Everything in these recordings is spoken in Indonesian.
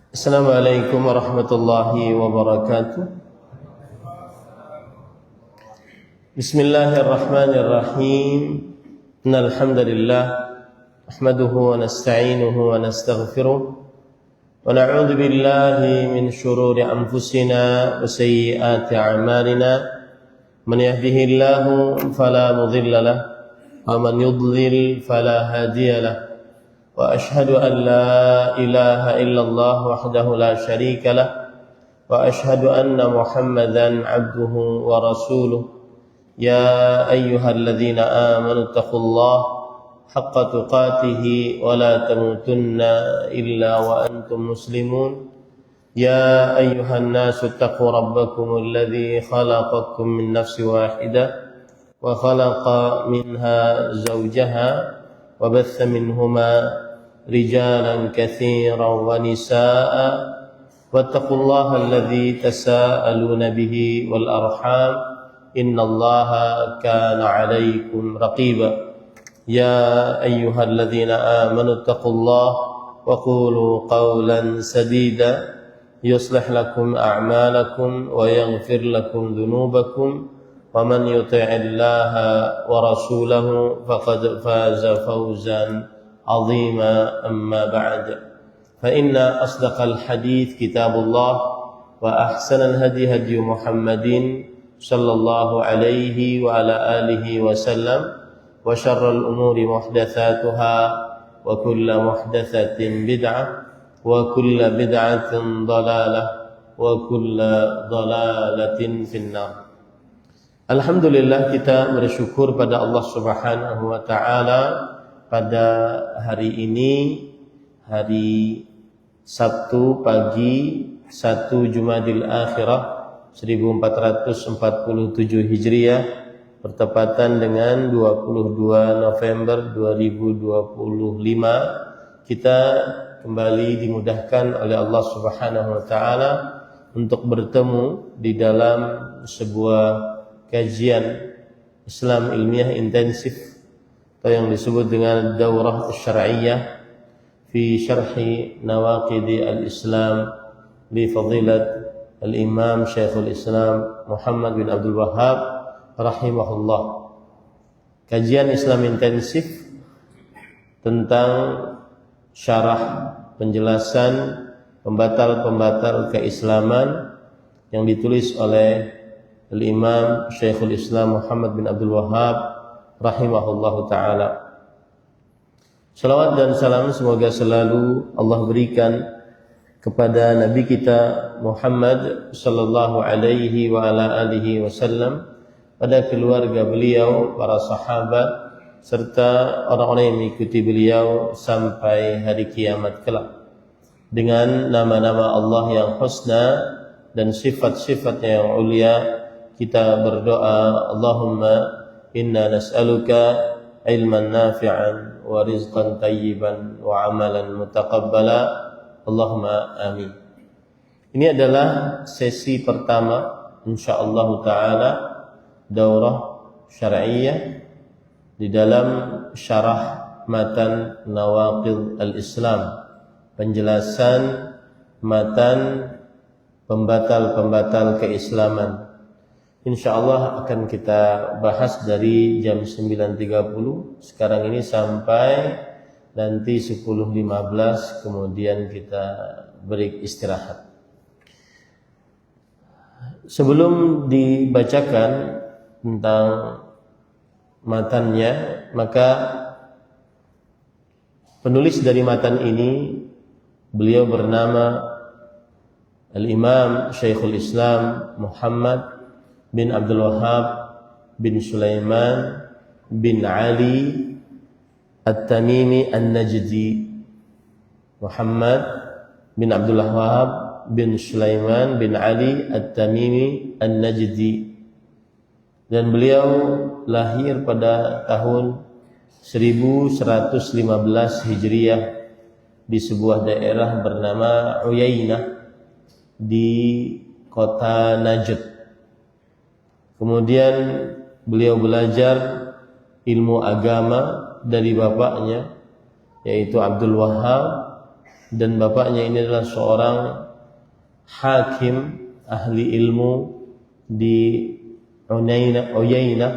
Assalamualaikum warahmatullahi wabarakatuh. Bismillahirrahmanirrahim. Innal hamdalillah nahmaduhu wa nasta'inuhu wa nastaghfiruh wa na'udzu billahi min shururi anfusina wa sayyiati a'malina. Man yahdihillahu fala mudilla lahu wa man yudlil fala hadiya lahu. وأشهد أن لا إله إلا الله وحده لا شريك له وأشهد أن محمدا عبده ورسوله يا أيها الذين آمنوا اتقوا الله حق تقاته ولا تموتن إلا وأنتم مسلمون يا أيها الناس اتقوا ربكم الذي خلقكم من نفس واحدة وخلق منها زوجها وبث منهما رجالا كثيرا ونساء واتقوا الله الذي تساءلون به والأرحام إن الله كان عليكم رقيبا يا أيها الذين آمنوا اتقوا الله وقولوا قولا سديدا يصلح لكم أعمالكم ويغفر لكم ذنوبكم ومن يطع الله ورسوله فقد فاز فوزا عظيما أما بعد فإن أصدق الحديث كتاب الله وأحسن الهدي هدي محمد صلى الله عليه وعلى آله وسلم وشر الأمور محدثاتها وكل محدثة بدعة وكل بدعة ضلالة وكل ضلالة في النار. Alhamdulillah, kita bersyukur pada Allah Subhanahu wa taala pada hari ini, hari Sabtu pagi 1 Jumadil Akhirah 1447 Hijriah, bertepatan dengan 22 November 2025, kita kembali dimudahkan oleh Allah Subhanahu wa taala untuk bertemu di dalam sebuah kajian Islam ilmiah intensif atau yang disebut dengan Daurah Syar'iyyah fi Syarhi Nawaqidi al-Islam li Fadilat al-Imam Syekhul Islam Muhammad bin Abdul Wahhab rahimahullah. Kajian Islam intensif tentang syarah penjelasan pembatal-pembatal keislaman yang ditulis oleh Al-Imam Syekhul Islam Muhammad bin Abdul Wahhab rahimahullahu ta'ala. Salawat dan salam semoga selalu Allah berikan kepada Nabi kita Muhammad sallallahu alaihi wa ala alihi wasallam, pada keluarga beliau, para sahabat, serta orang-orang yang mengikuti beliau sampai hari kiamat kelak. Dengan nama-nama Allah yang husna dan sifat-sifatnya yang ulia, kita berdoa, Allahumma inna nas'aluka ilman nafi'an wa rizqan tayyiban wa amalan mutaqabbala, Allahumma amin. Ini adalah sesi pertama insyaallah taala daurah syar'iyyah di dalam syarah matan Nawaqidh al-Islam, penjelasan matan pembatal-pembatal keislaman. InsyaAllah akan kita bahas dari jam 9.30 sekarang ini sampai nanti 10.15, kemudian kita break istirahat. Sebelum dibacakan tentang matannya, maka penulis dari matan ini, beliau bernama Al-Imam Syekhul Islam Muhammad bin Abdul Wahhab bin Sulaiman bin Ali At-Tamimi An-Najdi. Muhammad bin Abdul Wahhab bin Sulaiman bin Ali At-Tamimi An-Najdi, dan beliau lahir pada tahun 1115 Hijriah di sebuah daerah bernama Uyainah di kota Najd. Kemudian beliau belajar ilmu agama dari bapaknya, yaitu Abdul Wahhab, dan bapaknya ini adalah seorang hakim ahli ilmu di Uyainah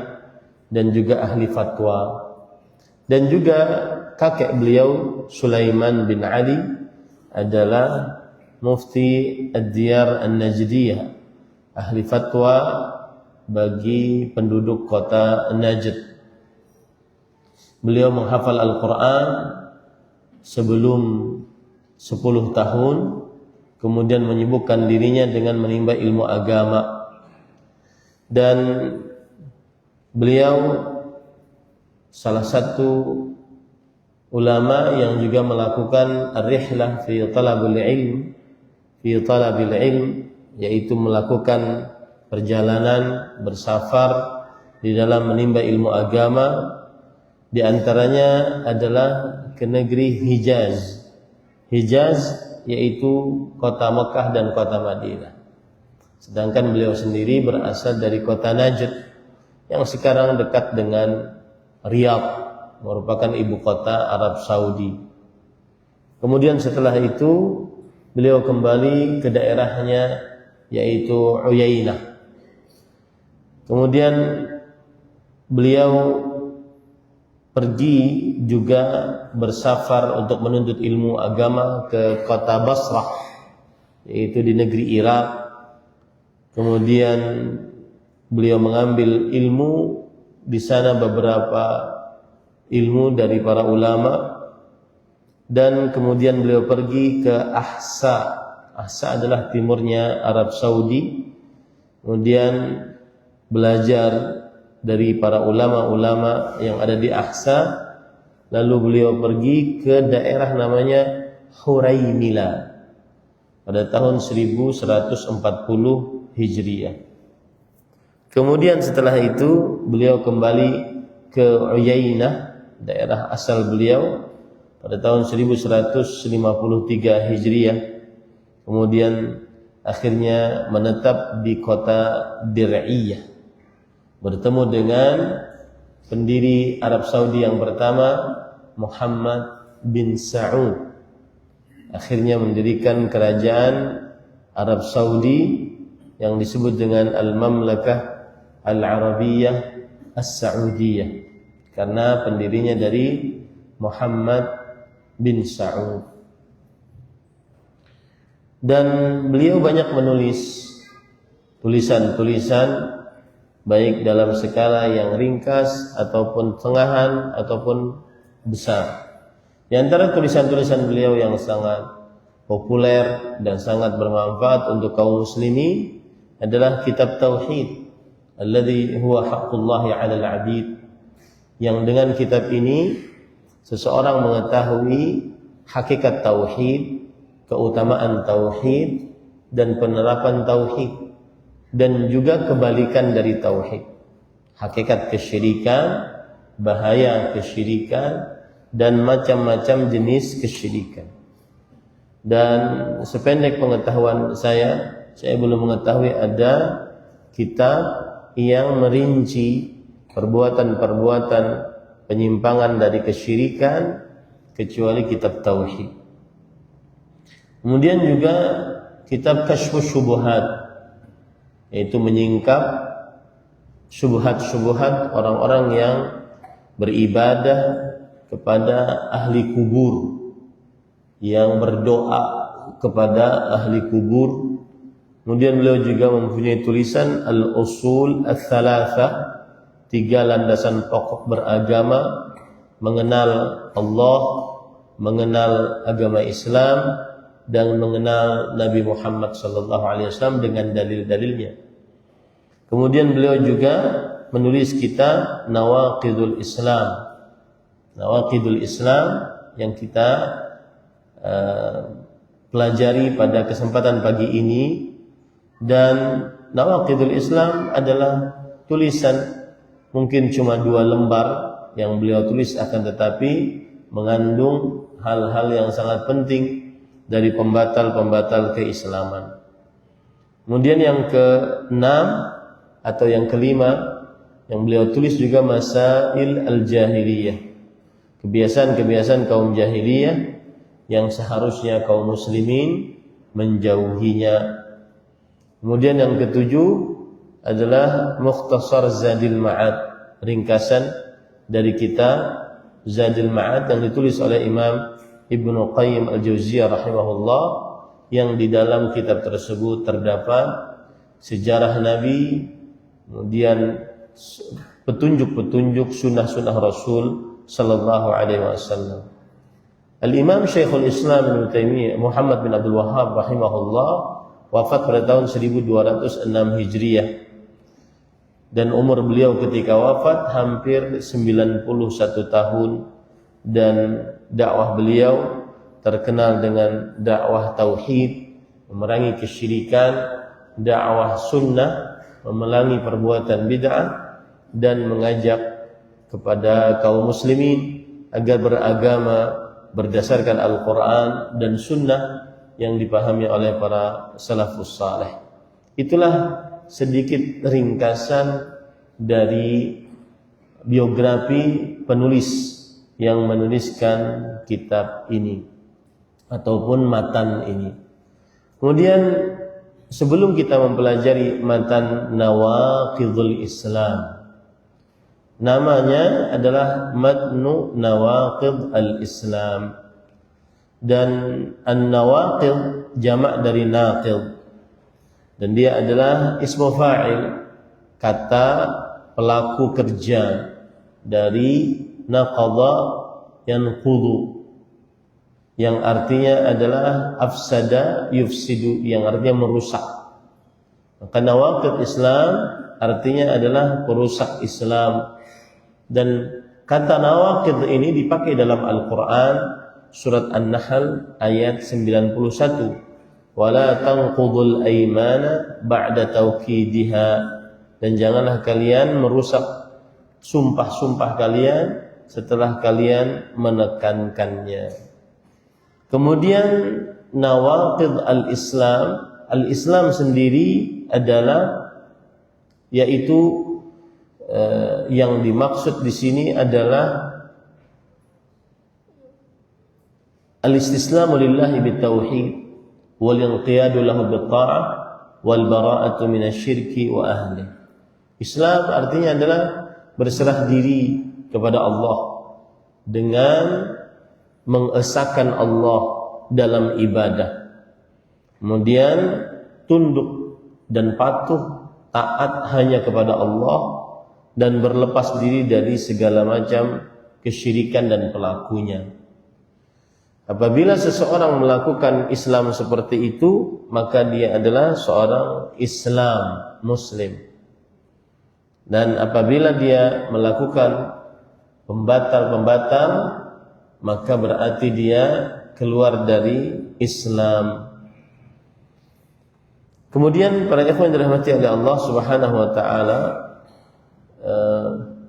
dan juga ahli fatwa. Dan juga kakek beliau Sulaiman bin Ali adalah mufti ad-Diyar an-Najdiyah, ahli fatwa bagi penduduk kota Najd. Beliau menghafal Al-Quran sebelum 10 tahun, kemudian menyibukkan dirinya dengan menimba ilmu agama. Dan beliau salah satu ulama yang juga melakukan ar-rihlah fi talabil ilm, yaitu melakukan perjalanan bersafar di dalam menimba ilmu agama. Di antaranya adalah ke negeri Hijaz. Hijaz yaitu kota Mekah dan kota Madinah. Sedangkan beliau sendiri berasal dari kota Najd yang sekarang dekat dengan Riyadh, merupakan ibu kota Arab Saudi. Kemudian setelah itu beliau kembali ke daerahnya yaitu Uyainah. Kemudian beliau pergi juga bersafar untuk menuntut ilmu agama ke kota Basrah, yaitu di negeri Irak. Kemudian beliau mengambil ilmu di sana, beberapa ilmu dari para ulama, dan kemudian beliau pergi ke Ahsa. Ahsa adalah timurnya Arab Saudi. Kemudian belajar dari para ulama-ulama yang ada di Ahsa. Lalu beliau pergi ke daerah namanya Huraymila pada tahun 1140 Hijriah. Kemudian setelah itu beliau kembali ke Uyainah, daerah asal beliau, pada tahun 1153 Hijriah. Kemudian akhirnya menetap di kota Dir'iyah, bertemu dengan pendiri Arab Saudi yang pertama, Muhammad bin Saud. Akhirnya mendirikan kerajaan Arab Saudi yang disebut dengan Al-Mamlakah Al-Arabiyah As-Saudiyah, karena pendirinya dari Muhammad bin Saud. Dan beliau banyak menulis tulisan-tulisan, baik dalam skala yang ringkas ataupun tengahan ataupun besar. Di antara tulisan-tulisan beliau yang sangat populer dan sangat bermanfaat untuk kaum muslimin adalah kitab Tauhid, alladzi huwa haqqullahi 'alal 'abid, yang dengan kitab ini seseorang mengetahui hakikat tauhid, keutamaan tauhid dan penerapan tauhid, dan juga kebalikan dari tauhid, hakikat kesyirikan, bahaya kesyirikan, dan macam-macam jenis kesyirikan. Dan sependek pengetahuan saya belum mengetahui ada kitab yang merinci perbuatan-perbuatan penyimpangan dari kesyirikan kecuali kitab Tauhid. Kemudian juga kitab Kashfus Syubuhat, yaitu menyingkap syubhat-syubhat orang-orang yang beribadah kepada ahli kubur, yang berdoa kepada ahli kubur. Kemudian beliau juga mempunyai tulisan Al-Usul Ats-Tsalatsah, 3 landasan pokok beragama, mengenal Allah, mengenal agama Islam, dan mengenal Nabi Muhammad SAW dengan dalil-dalilnya. Kemudian beliau juga menulis kitab Nawaqidul Islam. Nawaqidul Islam yang kita pelajari pada kesempatan pagi ini. Dan Nawaqidul Islam adalah tulisan mungkin cuma 2 lembar yang beliau tulis, akan tetapi mengandung hal-hal yang sangat penting dari pembatal-pembatal keislaman. Kemudian yang ke-6 atau yang ke-5 yang beliau tulis juga Masail al-Jahiliyah, kebiasaan-kebiasaan kaum jahiliyah yang seharusnya kaum muslimin menjauhinya. Kemudian yang ketujuh adalah Mukhtasar Zadil Ma'ad, ringkasan dari kitab Zadil Ma'ad yang ditulis oleh Imam Ibnu Qayyim Al-Jauziyah rahimahullah, yang di dalam kitab tersebut terdapat sejarah Nabi, kemudian petunjuk-petunjuk sunnah-sunnah Rasul sallallahu alaihi wasallam. Al-Imam Syekhul Islam Ibnu Taimiyah Muhammad bin Abdul Wahhab rahimahullah wafat pada tahun 1206 Hijriah, dan umur beliau ketika wafat hampir 91 tahun, dan dakwah beliau terkenal dengan dakwah tauhid, memerangi kesyirikan, dakwah sunnah, memerangi perbuatan bid'ah, dan mengajak kepada kaum muslimin agar beragama berdasarkan Al-Quran dan sunnah yang dipahami oleh para salafus saleh. Itulah sedikit ringkasan dari biografi penulis yang menuliskan kitab ini ataupun matan ini. Kemudian sebelum kita mempelajari matan Nawaqidul Islam, namanya adalah Matnu Nawaqid al-Islam, dan an-nawaqid jamak dari naqid, dan dia adalah ismu fa'il, kata pelaku kerja dari naqadha yanqudu, yang artinya adalah afsada yufsidu, yang artinya merusak. Maka nawaqid Islam artinya adalah perusak Islam. Dan kata nawaqid ini dipakai dalam Al-Quran surat An-Nahl ayat 91, wala tanqudul aymana ba'da tawkidiha, dan janganlah kalian merusak sumpah-sumpah kalian setelah kalian menekankannya. Kemudian nawaqid al-Islam, al-Islam sendiri adalah, yaitu yang dimaksud di sini adalah al-istislamu lillahi bitauhid wal inqiyadu lahu bitta'ah wal bara'atu minasyirki wa ahli. Islam artinya adalah berserah diri kepada Allah dengan mengesahkan Allah dalam ibadah, kemudian tunduk dan patuh taat hanya kepada Allah, dan berlepas diri dari segala macam kesyirikan dan pelakunya. Apabila seseorang melakukan Islam seperti itu, maka dia adalah seorang Islam Muslim. Dan apabila dia melakukan pembatal-pembatal, maka berarti dia keluar dari Islam. Kemudian para ikhwan yang dirahmati oleh Allah Subhanahu wa taala,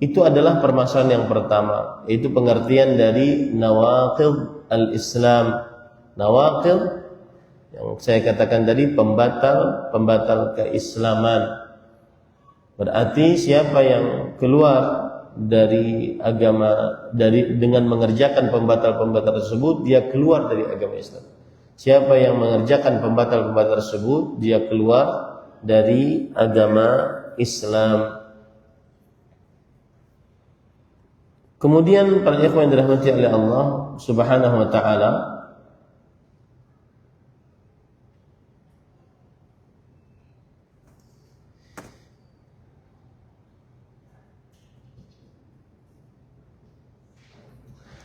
itu adalah permasalahan yang pertama, yaitu pengertian dari nawaqid al-Islam. Nawaqid yang saya katakan tadi pembatal keislaman. Berarti siapa yang keluar dari agama dengan mengerjakan pembatal-pembatal tersebut, dia keluar dari agama Islam. Siapa yang mengerjakan pembatal-pembatal tersebut, dia keluar dari agama Islam. Kemudian para ikhwan yang dirahmati oleh Allah Subhanahu wa taala,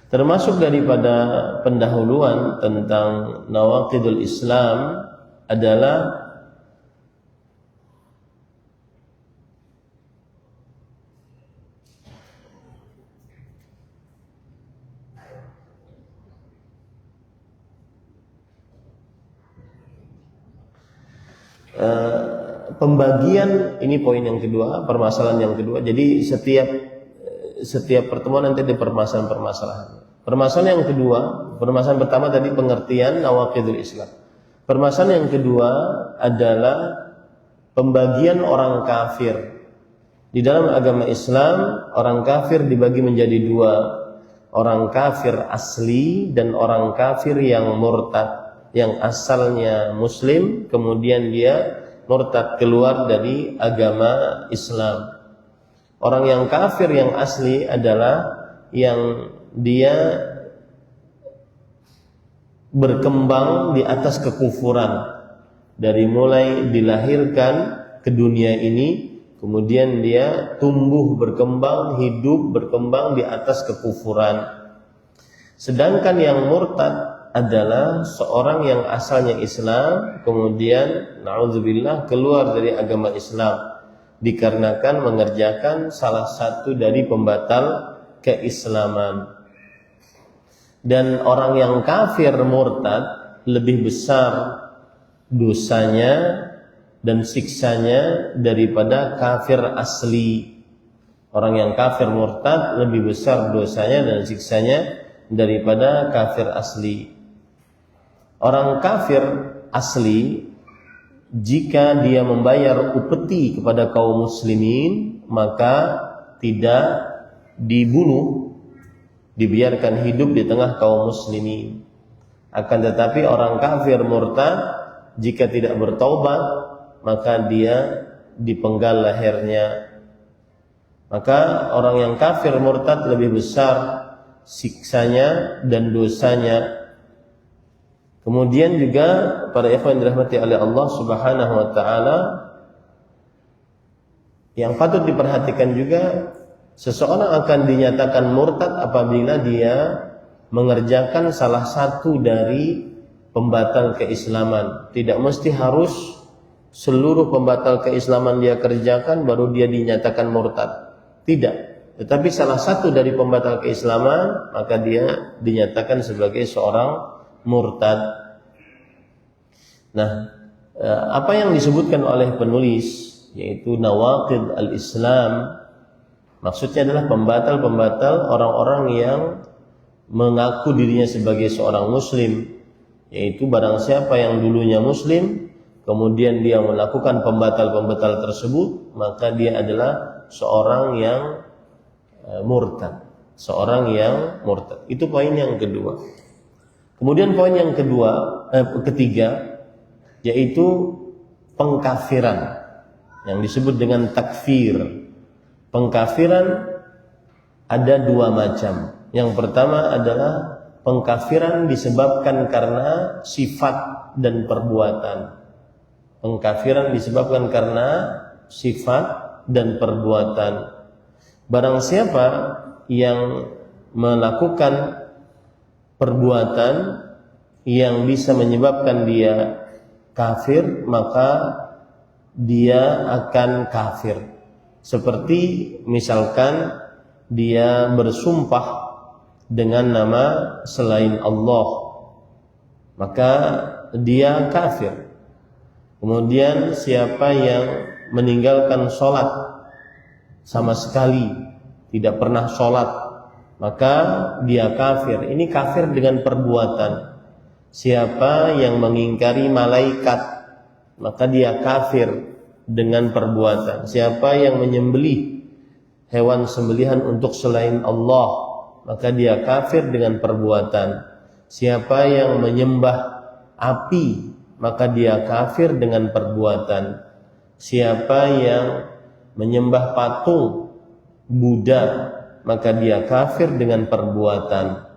termasuk daripada pendahuluan tentang nawaqidul Islam adalah pembagian. Ini poin yang kedua, permasalahan yang kedua. Jadi setiap pertemuan nanti ada permasalahan-permasalahan. Permasalahan yang kedua, permasalahan pertama tadi pengertian nawaqidul Islam. Permasalahan yang kedua adalah pembagian orang kafir. Di dalam agama Islam, orang kafir dibagi menjadi dua. orang kafir asli dan orang kafir yang murtad, yang asalnya muslim kemudian dia murtad keluar dari agama Islam. Orang yang kafir yang asli adalah yang dia berkembang di atas kekufuran dari mulai dilahirkan ke dunia ini, kemudian dia tumbuh berkembang, hidup berkembang di atas kekufuran. Sedangkan yang murtad adalah seorang yang asalnya Islam kemudian na'udzubillah keluar dari agama Islam dikarenakan mengerjakan salah satu dari pembatal keislaman. Dan orang yang kafir murtad lebih besar dosanya dan siksanya daripada kafir asli. Orang yang kafir murtad lebih besar dosanya dan siksanya daripada kafir asli. Orang kafir asli jika dia membayar upeti kepada kaum muslimin maka tidak dibunuh, dibiarkan hidup di tengah kaum muslimin. Akan tetapi orang kafir murtad jika tidak bertaubat maka dia dipenggal lehernya. Maka orang yang kafir murtad lebih besar siksanya dan dosanya. Kemudian juga para ikhwan yang dirahmati oleh Allah Subhanahu wa taala, yang patut diperhatikan juga, seseorang akan dinyatakan murtad apabila dia mengerjakan salah satu dari pembatal keislaman. Tidak mesti harus seluruh pembatal keislaman dia kerjakan baru dia dinyatakan murtad. Tidak. Tetapi salah satu dari pembatal keislaman maka dia dinyatakan sebagai seorang murtad. Nah, apa yang disebutkan oleh penulis yaitu nawaqid al-Islam, maksudnya adalah pembatal-pembatal orang-orang yang mengaku dirinya sebagai seorang muslim, yaitu barang siapa yang dulunya muslim kemudian dia melakukan pembatal-pembatal tersebut maka dia adalah seorang yang murtad, seorang yang murtad. Itu poin yang kedua. Kemudian poin yang ketiga yaitu pengkafiran yang disebut dengan takfir. Pengkafiran ada dua macam. Yang pertama adalah pengkafiran disebabkan karena sifat dan perbuatan. Pengkafiran disebabkan karena sifat dan perbuatan. Barang siapa yang melakukan perbuatan yang bisa menyebabkan dia kafir, maka dia akan kafir. Seperti misalkan dia bersumpah dengan nama selain Allah, maka dia kafir. Kemudian siapa yang meninggalkan sholat sama sekali, tidak pernah sholat, maka dia kafir. Ini kafir dengan perbuatan. Siapa yang mengingkari malaikat, maka dia kafir dengan perbuatan. Siapa yang menyembelih hewan sembelihan untuk selain Allah, maka dia kafir dengan perbuatan. Siapa yang menyembah api, maka dia kafir dengan perbuatan. Siapa yang menyembah patung Buddha, maka dia kafir dengan perbuatan.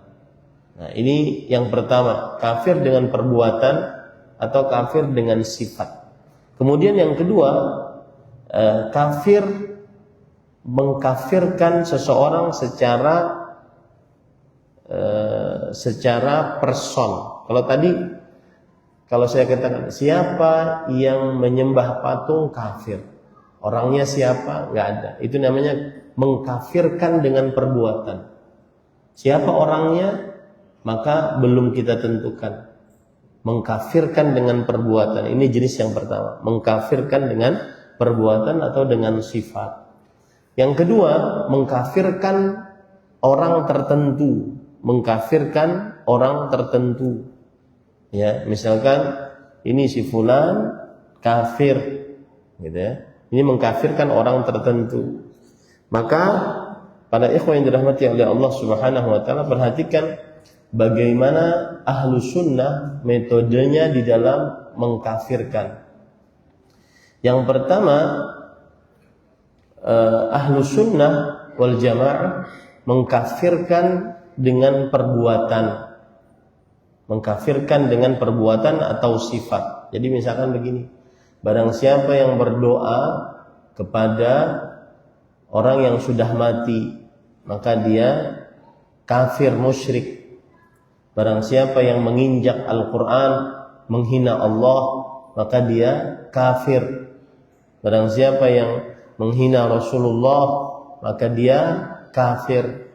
Nah, ini yang pertama, kafir dengan perbuatan atau kafir dengan sifat. Kemudian yang kedua, kafir mengkafirkan seseorang secara person. Kalau saya katakan siapa yang menyembah patung kafir, orangnya siapa? Nggak ada. Itu namanya mengkafirkan dengan perbuatan. Siapa orangnya? Maka belum kita tentukan. Mengkafirkan dengan perbuatan, ini jenis yang pertama. Mengkafirkan dengan perbuatan atau dengan sifat. Yang kedua, mengkafirkan orang tertentu. Mengkafirkan orang tertentu. Ya, misalkan ini si fulan kafir, gitu ya. Ini mengkafirkan orang tertentu. Maka para ikhwan yang dirahmati oleh Allah Subhanahu wa taala, perhatikan bagaimana ahlu sunnah metodenya di dalam mengkafirkan. Yang pertama, ahlu sunnah wal jamaah mengkafirkan dengan perbuatan. Mengkafirkan dengan perbuatan atau sifat. Jadi misalkan begini, barang siapa yang berdoa kepada orang yang sudah mati, maka dia kafir musyrik. Barang siapa yang menginjak Al-Quran, menghina Allah, maka dia kafir. Barang siapa yang menghina Rasulullah, maka dia kafir.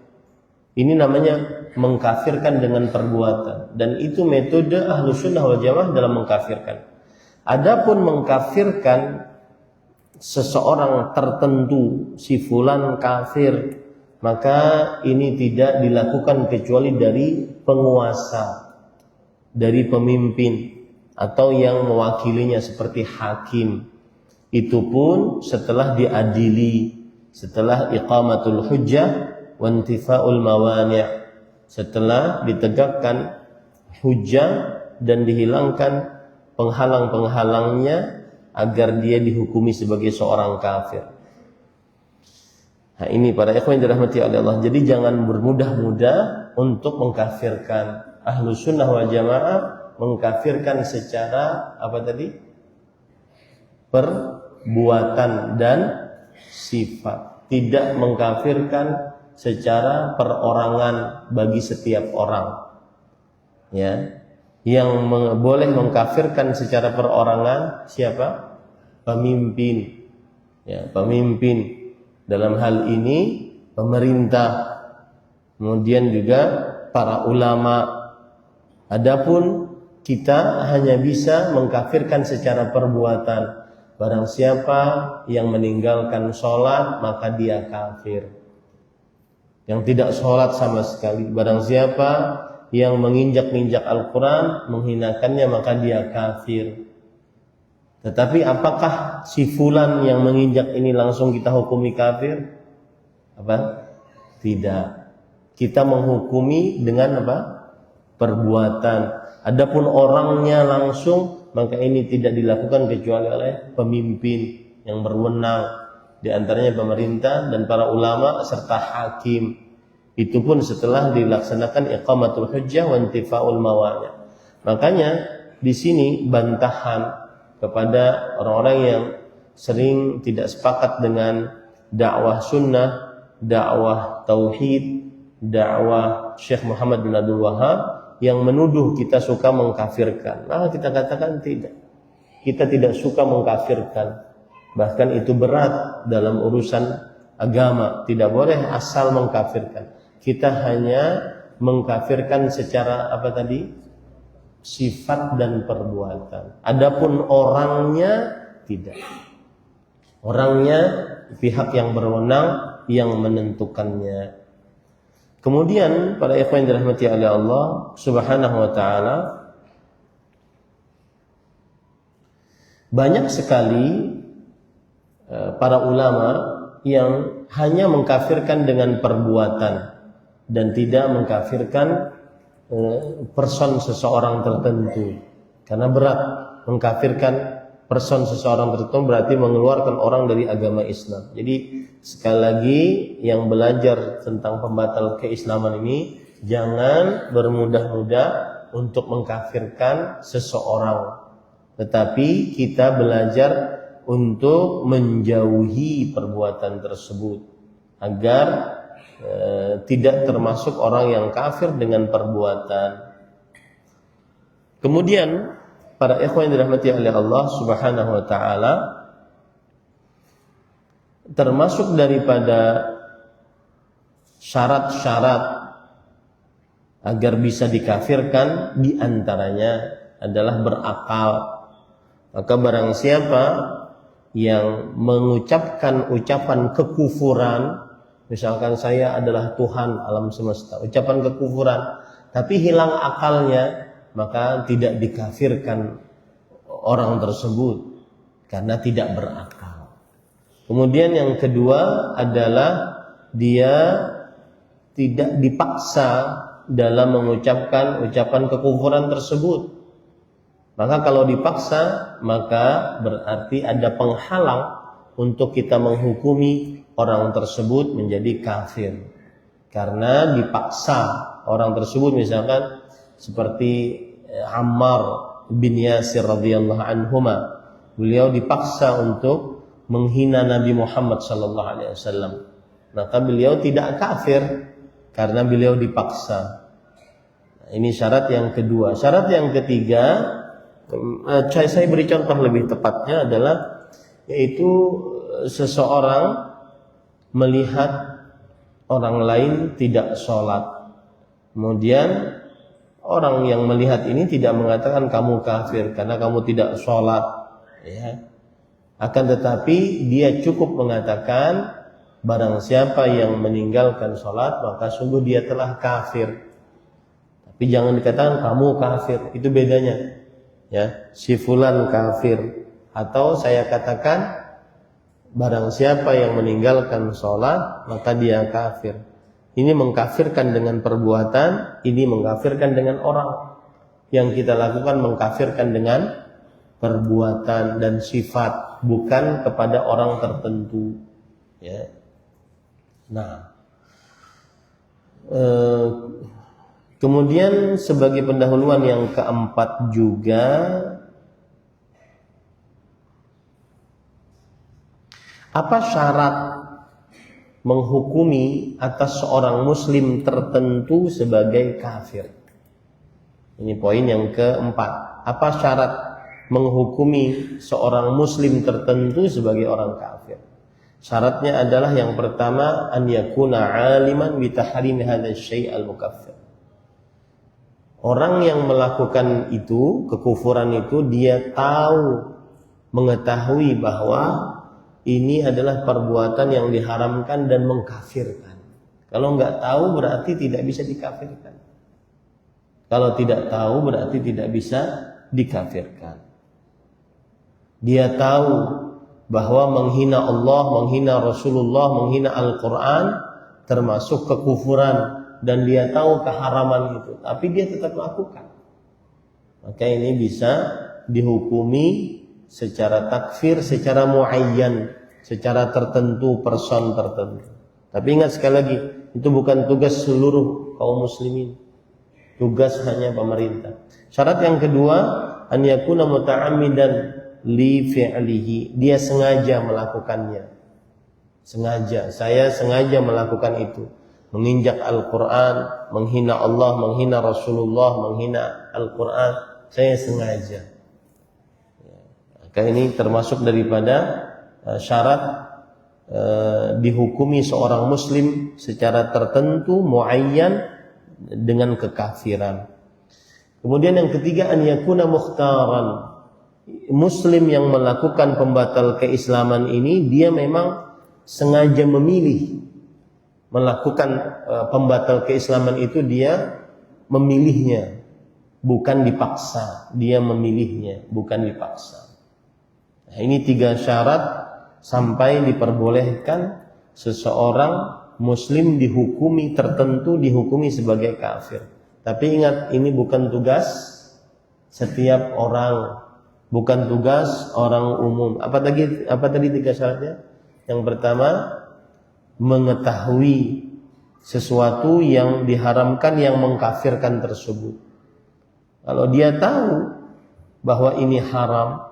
Ini namanya mengkafirkan dengan perbuatan, dan itu metode ahlu sunnah wal jamaah dalam mengkafirkan. Adapun mengkafirkan seseorang tertentu, si fulan kafir, maka ini tidak dilakukan kecuali dari penguasa, dari pemimpin atau yang mewakilinya seperti hakim. Itu pun setelah diadili, setelah iqamatul hujjah wa intifa'ul mawani', setelah ditegakkan hujjah dan dihilangkan penghalang-penghalangnya agar dia dihukumi sebagai seorang kafir. Nah, ini para ikhwan yang dirahmati oleh Allah. Jadi jangan bermudah-mudah untuk mengkafirkan. Ahlu sunnah wal jamaah mengkafirkan secara apa tadi? Perbuatan dan sifat. Tidak mengkafirkan secara perorangan bagi setiap orang. Ya. Yang boleh mengkafirkan secara perorangan siapa? Pemimpin. Ya, pemimpin. Dalam hal ini pemerintah. Kemudian juga para ulama. Adapun kita hanya bisa mengkafirkan secara perbuatan. Barang siapa yang meninggalkan sholat, maka dia kafir. Yang tidak sholat sama sekali. Barang siapa yang menginjak-injak Al-Quran, menghinakannya, maka dia kafir. Tetapi apakah si fulan yang menginjak ini langsung kita hukumi kafir? Apa? Tidak. Kita menghukumi dengan apa? Perbuatan. Adapun orangnya langsung, maka ini tidak dilakukan kecuali oleh pemimpin yang berwenang. Di antaranya pemerintah dan para ulama serta hakim. Itu pun setelah dilaksanakan iqamatul hujjah wa intifa'ul mawani'. Makanya di sini bantahan kepada orang-orang yang sering tidak sepakat dengan dakwah sunnah, dakwah tauhid, dakwah Syekh Muhammad bin Abdul Wahab yang menuduh kita suka mengkafirkan. Maka kita katakan tidak. Kita tidak suka mengkafirkan. Bahkan itu berat dalam urusan agama. Tidak boleh asal mengkafirkan. Kita hanya mengkafirkan secara apa tadi? Sifat dan perbuatan. Adapun orangnya tidak. Orangnya pihak yang berwenang yang menentukannya. Kemudian para ikhwan yang dirahmati oleh Allah Subhanahu wa taala, banyak sekali para ulama yang hanya mengkafirkan dengan perbuatan dan tidak mengkafirkan person seseorang tertentu. Karena berat mengkafirkan person seseorang tertentu berarti mengeluarkan orang dari agama Islam. Jadi sekali lagi yang belajar tentang pembatal keislaman ini jangan bermudah-mudah untuk mengkafirkan seseorang. Tetapi kita belajar untuk menjauhi perbuatan tersebut agar tidak termasuk orang yang kafir dengan perbuatan. Kemudian para ikhwan yang dirahmati oleh Allah Subhanahu wa taala, termasuk daripada syarat-syarat agar bisa dikafirkan di antaranya adalah berakal. Maka barang siapa yang mengucapkan ucapan kekufuran, misalkan saya adalah Tuhan alam semesta, ucapan kekufuran, tapi hilang akalnya, maka tidak dikafirkan orang tersebut karena tidak berakal. Kemudian yang kedua adalah dia tidak dipaksa dalam mengucapkan ucapan kekufuran tersebut. Maka kalau dipaksa, maka berarti ada penghalang untuk kita menghukumi orang tersebut menjadi kafir. Karena dipaksa orang tersebut, misalkan seperti Ammar bin Yasir radhiyallahu anhuma, beliau dipaksa untuk menghina Nabi Muhammad sallallahu alaihi wasallam. Maka beliau tidak kafir karena beliau dipaksa. Nah, ini syarat yang kedua. Syarat yang ketiga, saya beri contoh lebih tepatnya adalah yaitu seseorang melihat orang lain tidak sholat, kemudian orang yang melihat ini tidak mengatakan kamu kafir karena kamu tidak sholat, ya. Akan tetapi dia cukup mengatakan barang siapa yang meninggalkan sholat maka sungguh dia telah kafir. Tapi jangan dikatakan kamu kafir, itu bedanya. Ya, si fulan kafir, atau saya katakan barang siapa yang meninggalkan sholat maka dia kafir. Ini mengkafirkan dengan perbuatan, ini mengkafirkan dengan orang. Yang kita lakukan mengkafirkan dengan perbuatan dan sifat, bukan kepada orang tertentu. Ya. Nah, kemudian sebagai pendahuluan yang keempat juga, apa syarat menghukumi atas seorang muslim tertentu sebagai kafir? Ini poin yang keempat. Apa syarat menghukumi seorang muslim tertentu sebagai orang kafir? Syaratnya adalah yang pertama, an yakuna aliman bi tahrimi hadzal syai' al-mukaffir. Orang yang melakukan itu, kekufuran itu, dia tahu, mengetahui bahwa ini adalah perbuatan yang diharamkan dan mengkafirkan. Kalau enggak tahu berarti tidak bisa dikafirkan. Kalau tidak tahu berarti tidak bisa dikafirkan. Dia tahu bahwa menghina Allah, menghina Rasulullah, menghina Al-Quran termasuk kekufuran, dan dia tahu keharaman itu, tapi dia tetap lakukan. Maka ini bisa dihukumi secara takfir, secara muayyan, secara tertentu, person tertentu. Tapi ingat sekali lagi, itu bukan tugas seluruh kaum muslimin, tugas hanya pemerintah. Syarat yang kedua, an yakuna muta'ammidan li fi'lihi, dia sengaja melakukannya. Sengaja, saya sengaja melakukan itu. Menginjak Al-Quran, menghina Allah, menghina Rasulullah, menghina Al-Quran, saya sengaja. Maka ini termasuk daripada syarat dihukumi seorang muslim secara tertentu, muayyan, dengan kekafiran. Kemudian yang ketiga, an yakuna mukhtaran. Muslim yang melakukan pembatal keislaman ini, dia memang sengaja memilih melakukan pembatal keislaman itu, dia memilihnya, bukan dipaksa. Dia memilihnya, bukan dipaksa. Nah, ini 3 syarat sampai diperbolehkan seseorang muslim dihukumi tertentu, dihukumi sebagai kafir. Tapi ingat, ini bukan tugas setiap orang, bukan tugas orang umum. Apa tadi 3 syaratnya? Yang pertama, mengetahui sesuatu yang diharamkan, yang mengkafirkan tersebut. Kalau dia tahu bahwa ini haram,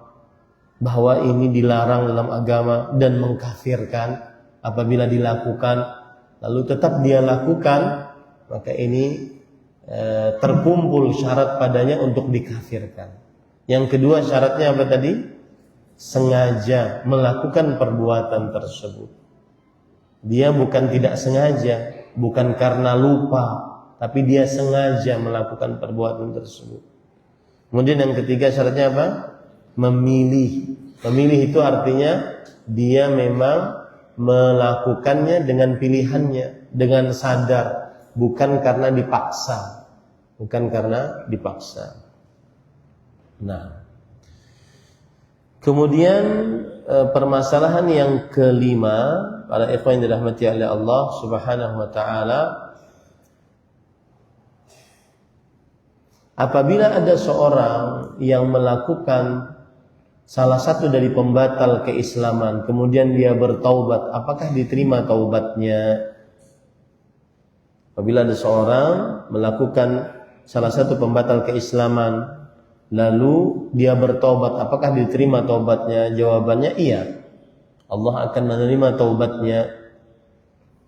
bahwa ini dilarang dalam agama dan mengkafirkan apabila dilakukan, lalu tetap dia lakukan, maka ini terkumpul syarat padanya untuk dikafirkan. Yang kedua syaratnya apa tadi? Sengaja melakukan perbuatan tersebut. Dia bukan tidak sengaja, bukan karena lupa, tapi dia sengaja melakukan perbuatan tersebut. Kemudian yang ketiga syaratnya apa? Memilih. Memilih itu artinya dia memang melakukannya dengan pilihannya, dengan sadar, bukan karena dipaksa. Bukan karena dipaksa. Nah, Kemudian permasalahan yang kelima, para ikhwan yang dirahmati oleh Allah Subhanahu wa taala, apabila ada seorang yang melakukan salah satu dari pembatal keislaman, kemudian dia bertaubat, apakah diterima taubatnya? Apabila ada seorang melakukan salah satu pembatal keislaman, lalu dia bertaubat, apakah diterima taubatnya? Jawabannya iya. Allah akan menerima taubatnya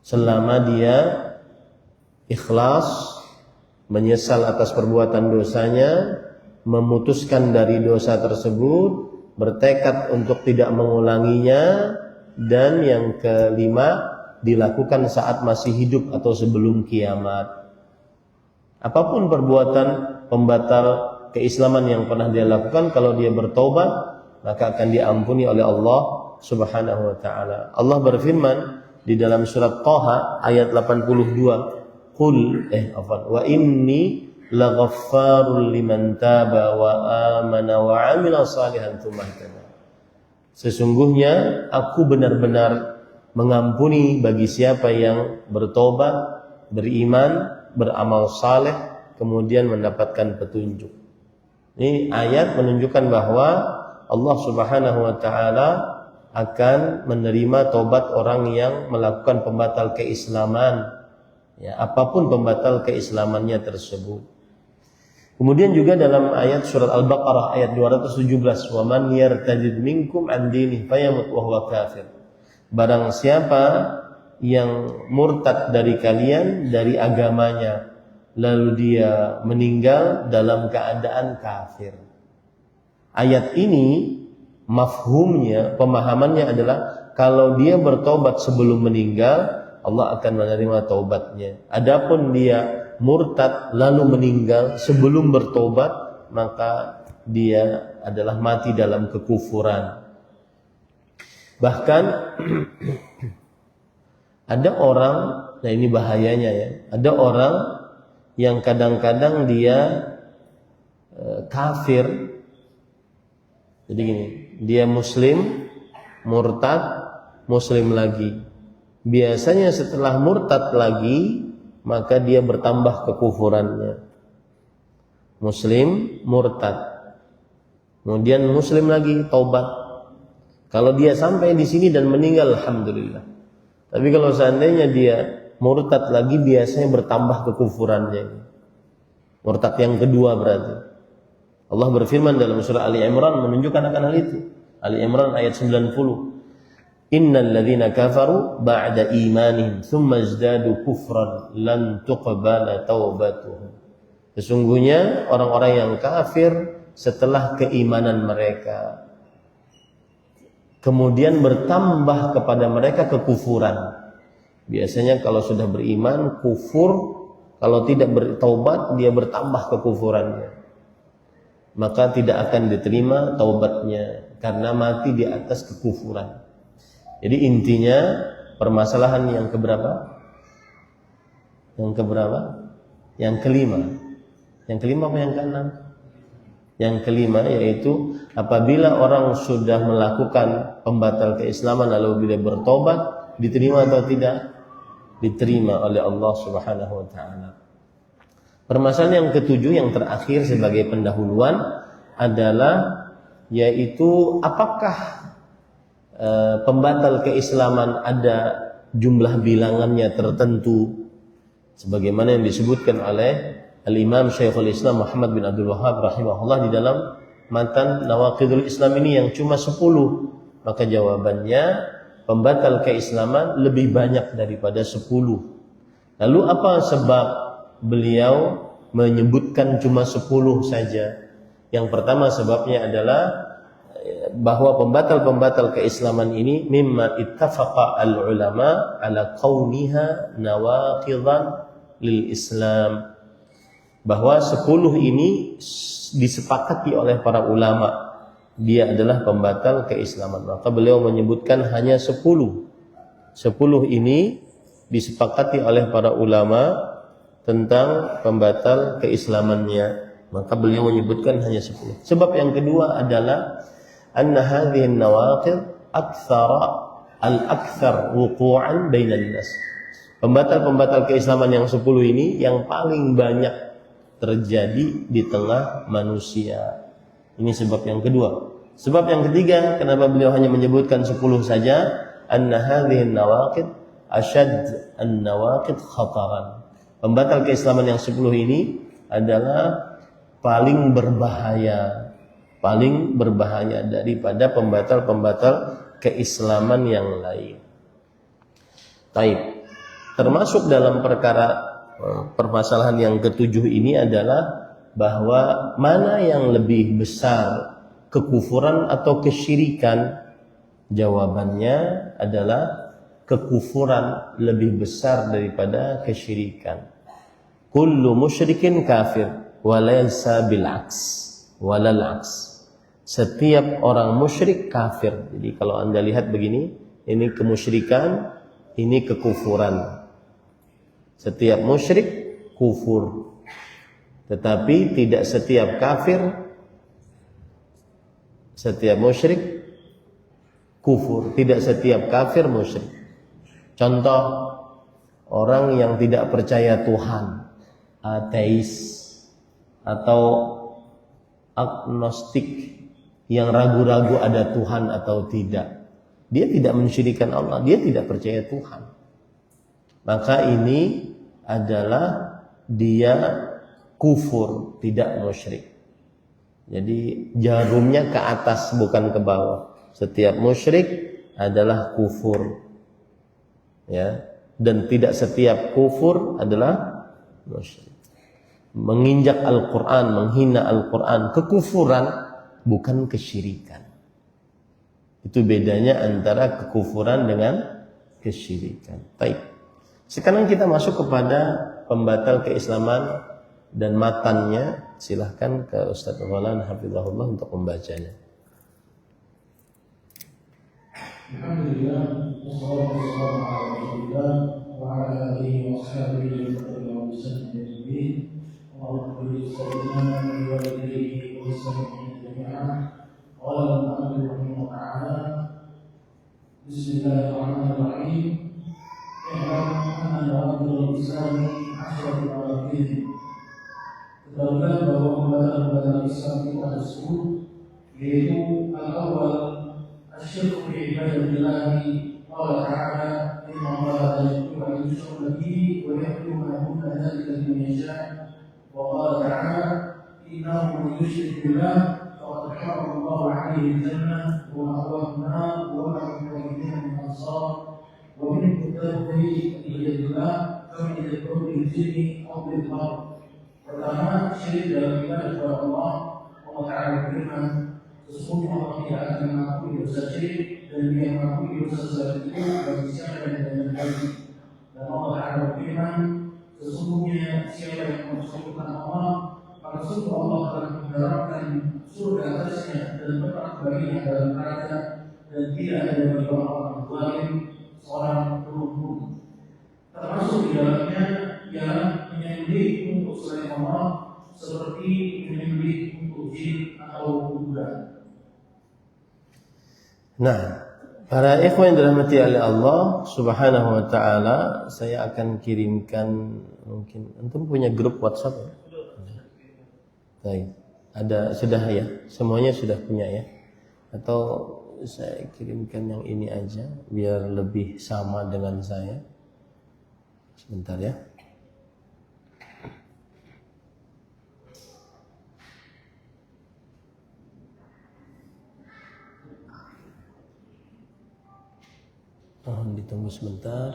selama dia ikhlas, menyesal atas perbuatan dosanya, memutuskan dari dosa tersebut, bertekad untuk tidak mengulanginya, dan yang kelima, dilakukan saat masih hidup atau sebelum kiamat. Apapun perbuatan pembatal keislaman yang pernah dia lakukan, kalau dia bertobat, maka akan diampuni oleh Allah Subhanahu wa taala. Allah berfirman di dalam surat Thaha ayat 82, wa inni laghaffarul liman taba wa amana wa amila salihan tsumma ihtada. Sesungguhnya aku benar-benar mengampuni bagi siapa yang bertobat, beriman, beramal saleh, kemudian mendapatkan petunjuk. Ini ayat menunjukkan bahwa Allah Subhanahu wa taala akan menerima tobat orang yang melakukan pembatal keislaman, ya, apapun pembatal keislamannya tersebut. Kemudian juga dalam ayat surat Al-Baqarah ayat 217, "Wa man yartadid minkum an dinihi fayamut wa huwa kafir." Barang siapa yang murtad dari kalian dari agamanya, lalu dia meninggal dalam keadaan kafir. Ayat ini mafhumnya, pemahamannya adalah kalau dia bertobat sebelum meninggal, Allah akan menerima taubatnya. Adapun dia murtad lalu meninggal sebelum bertobat, maka dia adalah mati dalam kekufuran. Bahkan ada orang, nah ini bahayanya ya, ada orang yang kadang-kadang dia kafir. Jadi gini, dia muslim, murtad, muslim lagi. Biasanya setelah murtad lagi, maka dia bertambah kekufurannya. Muslim, murtad. Kemudian muslim lagi, taubat. Kalau dia sampai di sini dan meninggal, alhamdulillah. Tapi kalau seandainya dia murtad lagi, biasanya bertambah kekufurannya. Murtad yang kedua berarti. Allah berfirman dalam surah Ali Imran menunjukkan akan hal itu. Ali Imran ayat 90. Innal ladzina kafaru ba'da imanihim tsumma izdadu kufran lan tuqbala taubatuhum. Sesungguhnya orang-orang yang kafir setelah keimanan mereka, kemudian bertambah kepada mereka kekufuran. Biasanya kalau sudah beriman, kufur, kalau tidak bertaubat, dia bertambah kekufurannya. Maka tidak akan diterima taubatnya, karena mati di atas kekufuran. Jadi intinya, permasalahan yang keberapa? Yang keberapa? Yang kelima. Yang kelima apa yang keenam? Yang kelima yaitu apabila orang sudah melakukan pembatal keislaman lalu bila bertobat, diterima atau tidak? Diterima oleh Allah Subhanahu wa taala. Permasalahan yang ketujuh, yang terakhir sebagai pendahuluan adalah yaitu apakah pembatal keislaman ada jumlah bilangannya tertentu sebagaimana yang disebutkan oleh Al-Imam Syekhul Islam Muhammad bin Abdul Wahhab rahimahullah di dalam matan Nawaqidul Islam ini yang cuma 10. Maka jawabannya pembatal keislaman lebih banyak daripada 10. Lalu apa sebab beliau menyebutkan cuma 10 saja? Yang pertama sebabnya adalah bahwa pembatal-pembatal keislaman ini mimma ittafaqa al-ulama ala kauniha nawaqidan lil Islam. Bahwa 10 ini disepakati oleh para ulama, dia adalah pembatal keislaman. Maka beliau menyebutkan hanya 10. 10 ini disepakati oleh para ulama tentang pembatal keislamannya. Maka beliau menyebutkan hanya 10. Sebab yang kedua adalah anna hadhihi an-nawaqid al-akthar wuqu'an bainan nas. Pembatal-pembatal keislaman yang 10 ini yang paling banyak terjadi di tengah manusia. Ini sebab yang kedua. Sebab yang ketiga, kenapa beliau hanya menyebutkan 10 saja? Anna hadhihi an-nawaqid ashad an-nawaqid khataran. Pembatal keislaman yang 10 ini adalah paling berbahaya daripada pembatal-pembatal keislaman yang lain. Taib. Termasuk dalam permasalahan yang ketujuh ini adalah bahwa mana yang lebih besar, kekufuran atau kesyirikan? Jawabannya adalah kekufuran lebih besar daripada kesyirikan. Kullu musyrikin kafir walaysa bil'aks walal aks. Setiap orang musyrik kafir. Jadi kalau Anda lihat begini, ini kemusyrikan, ini kekufuran. Setiap musyrik kufur. Tetapi tidak setiap kafir, setiap musyrik kufur. Tidak setiap kafir musyrik. Contoh, orang yang tidak percaya Tuhan, ateis atau agnostik, yang ragu-ragu ada Tuhan atau tidak. Dia tidak mensyirikkan Allah, dia tidak percaya Tuhan. Maka ini adalah dia kufur, tidak musyrik. Jadi jarumnya ke atas bukan ke bawah. Setiap musyrik adalah kufur. Ya, dan tidak setiap kufur adalah musyrik. Menginjak Al-Quran, menghina Al-Quran, kekufuran bukan kesyirikan. Itu bedanya antara kekufuran dengan kesyirikan. Baik. Sekarang kita masuk kepada pembatal keislaman dan matannya. Silahkan ke Ustaz Maulana Hafizahullah untuk membacanya. Alhamdulillah, wassalatu wassalamu ala Rasulillah wa ala alihi wa sahbihi wa sallam ajma'in. Allahumma salli ala Muhammad wa ala alihi wa sahbihi jami'an. Qala al-mu'allif rahimahullah ta'ala. Bismillahirrahmanirrahim. Anna nawaqidul Islam 10 nawaqid. Ketahuilah bahwa pembatal-pembatal Islam itu ada 10, yaitu al-awwal asyirku bi ibadatillahi qala ta'ala inna allaha la yaghfiru an yushraka bihi wa yaghfiru ma duna dhalika liman yasha' wa qala ta'ala innahu man yushrik billah faqad harrama Allahu 'alaihi al-jannah wa ma'wahu an-nar wa ma lil-kafirin min ansar. ومن التوحيد بيد الله فمن يكفر بالجن او بالمرض. Pertama, syirik dalam ibadah kepada Allah. Allah Ta'ala berfirman, sesungguhnya Allah tidak akan mengampuni dosa syirik, dan Dia mengampuni dosa selain itu bagi siapa yang dengan baik. Dan Allah Ta'ala berfirman, sesungguhnya siapa yang mempersekutukan Allah, maka sungguh Allah telah mengharapkan surga atasnya dan tempat baginya dalam neraka, dan tidak ada bagi orang-orang zalim seorang berhukum. Termasuk di dalamnya ialah menyembelih untuk selain Allah, seperti menyembelih untuk jin atau kuda. Nah, para ikhwan yang dirahmati oleh Allah Subhanahu wa taala, saya akan kirimkan, mungkin antum punya grup WhatsApp ya? Baik. Ada sudah ya? Semuanya sudah punya ya? Atau saya kirimkan yang ini aja biar lebih sama dengan saya. Sebentar ya. Mohon ditunggu sebentar.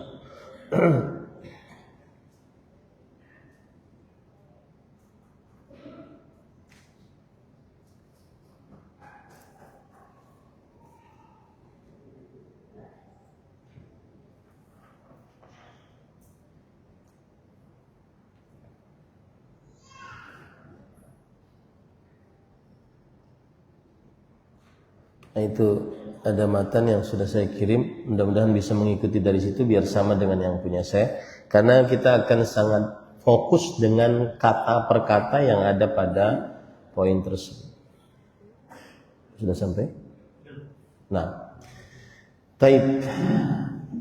Nah, itu ada matan yang sudah saya kirim, mudah-mudahan bisa mengikuti dari situ biar sama dengan yang punya saya, karena kita akan sangat fokus dengan kata per kata yang ada pada poin tersebut. Sudah sampai? Nah, taib.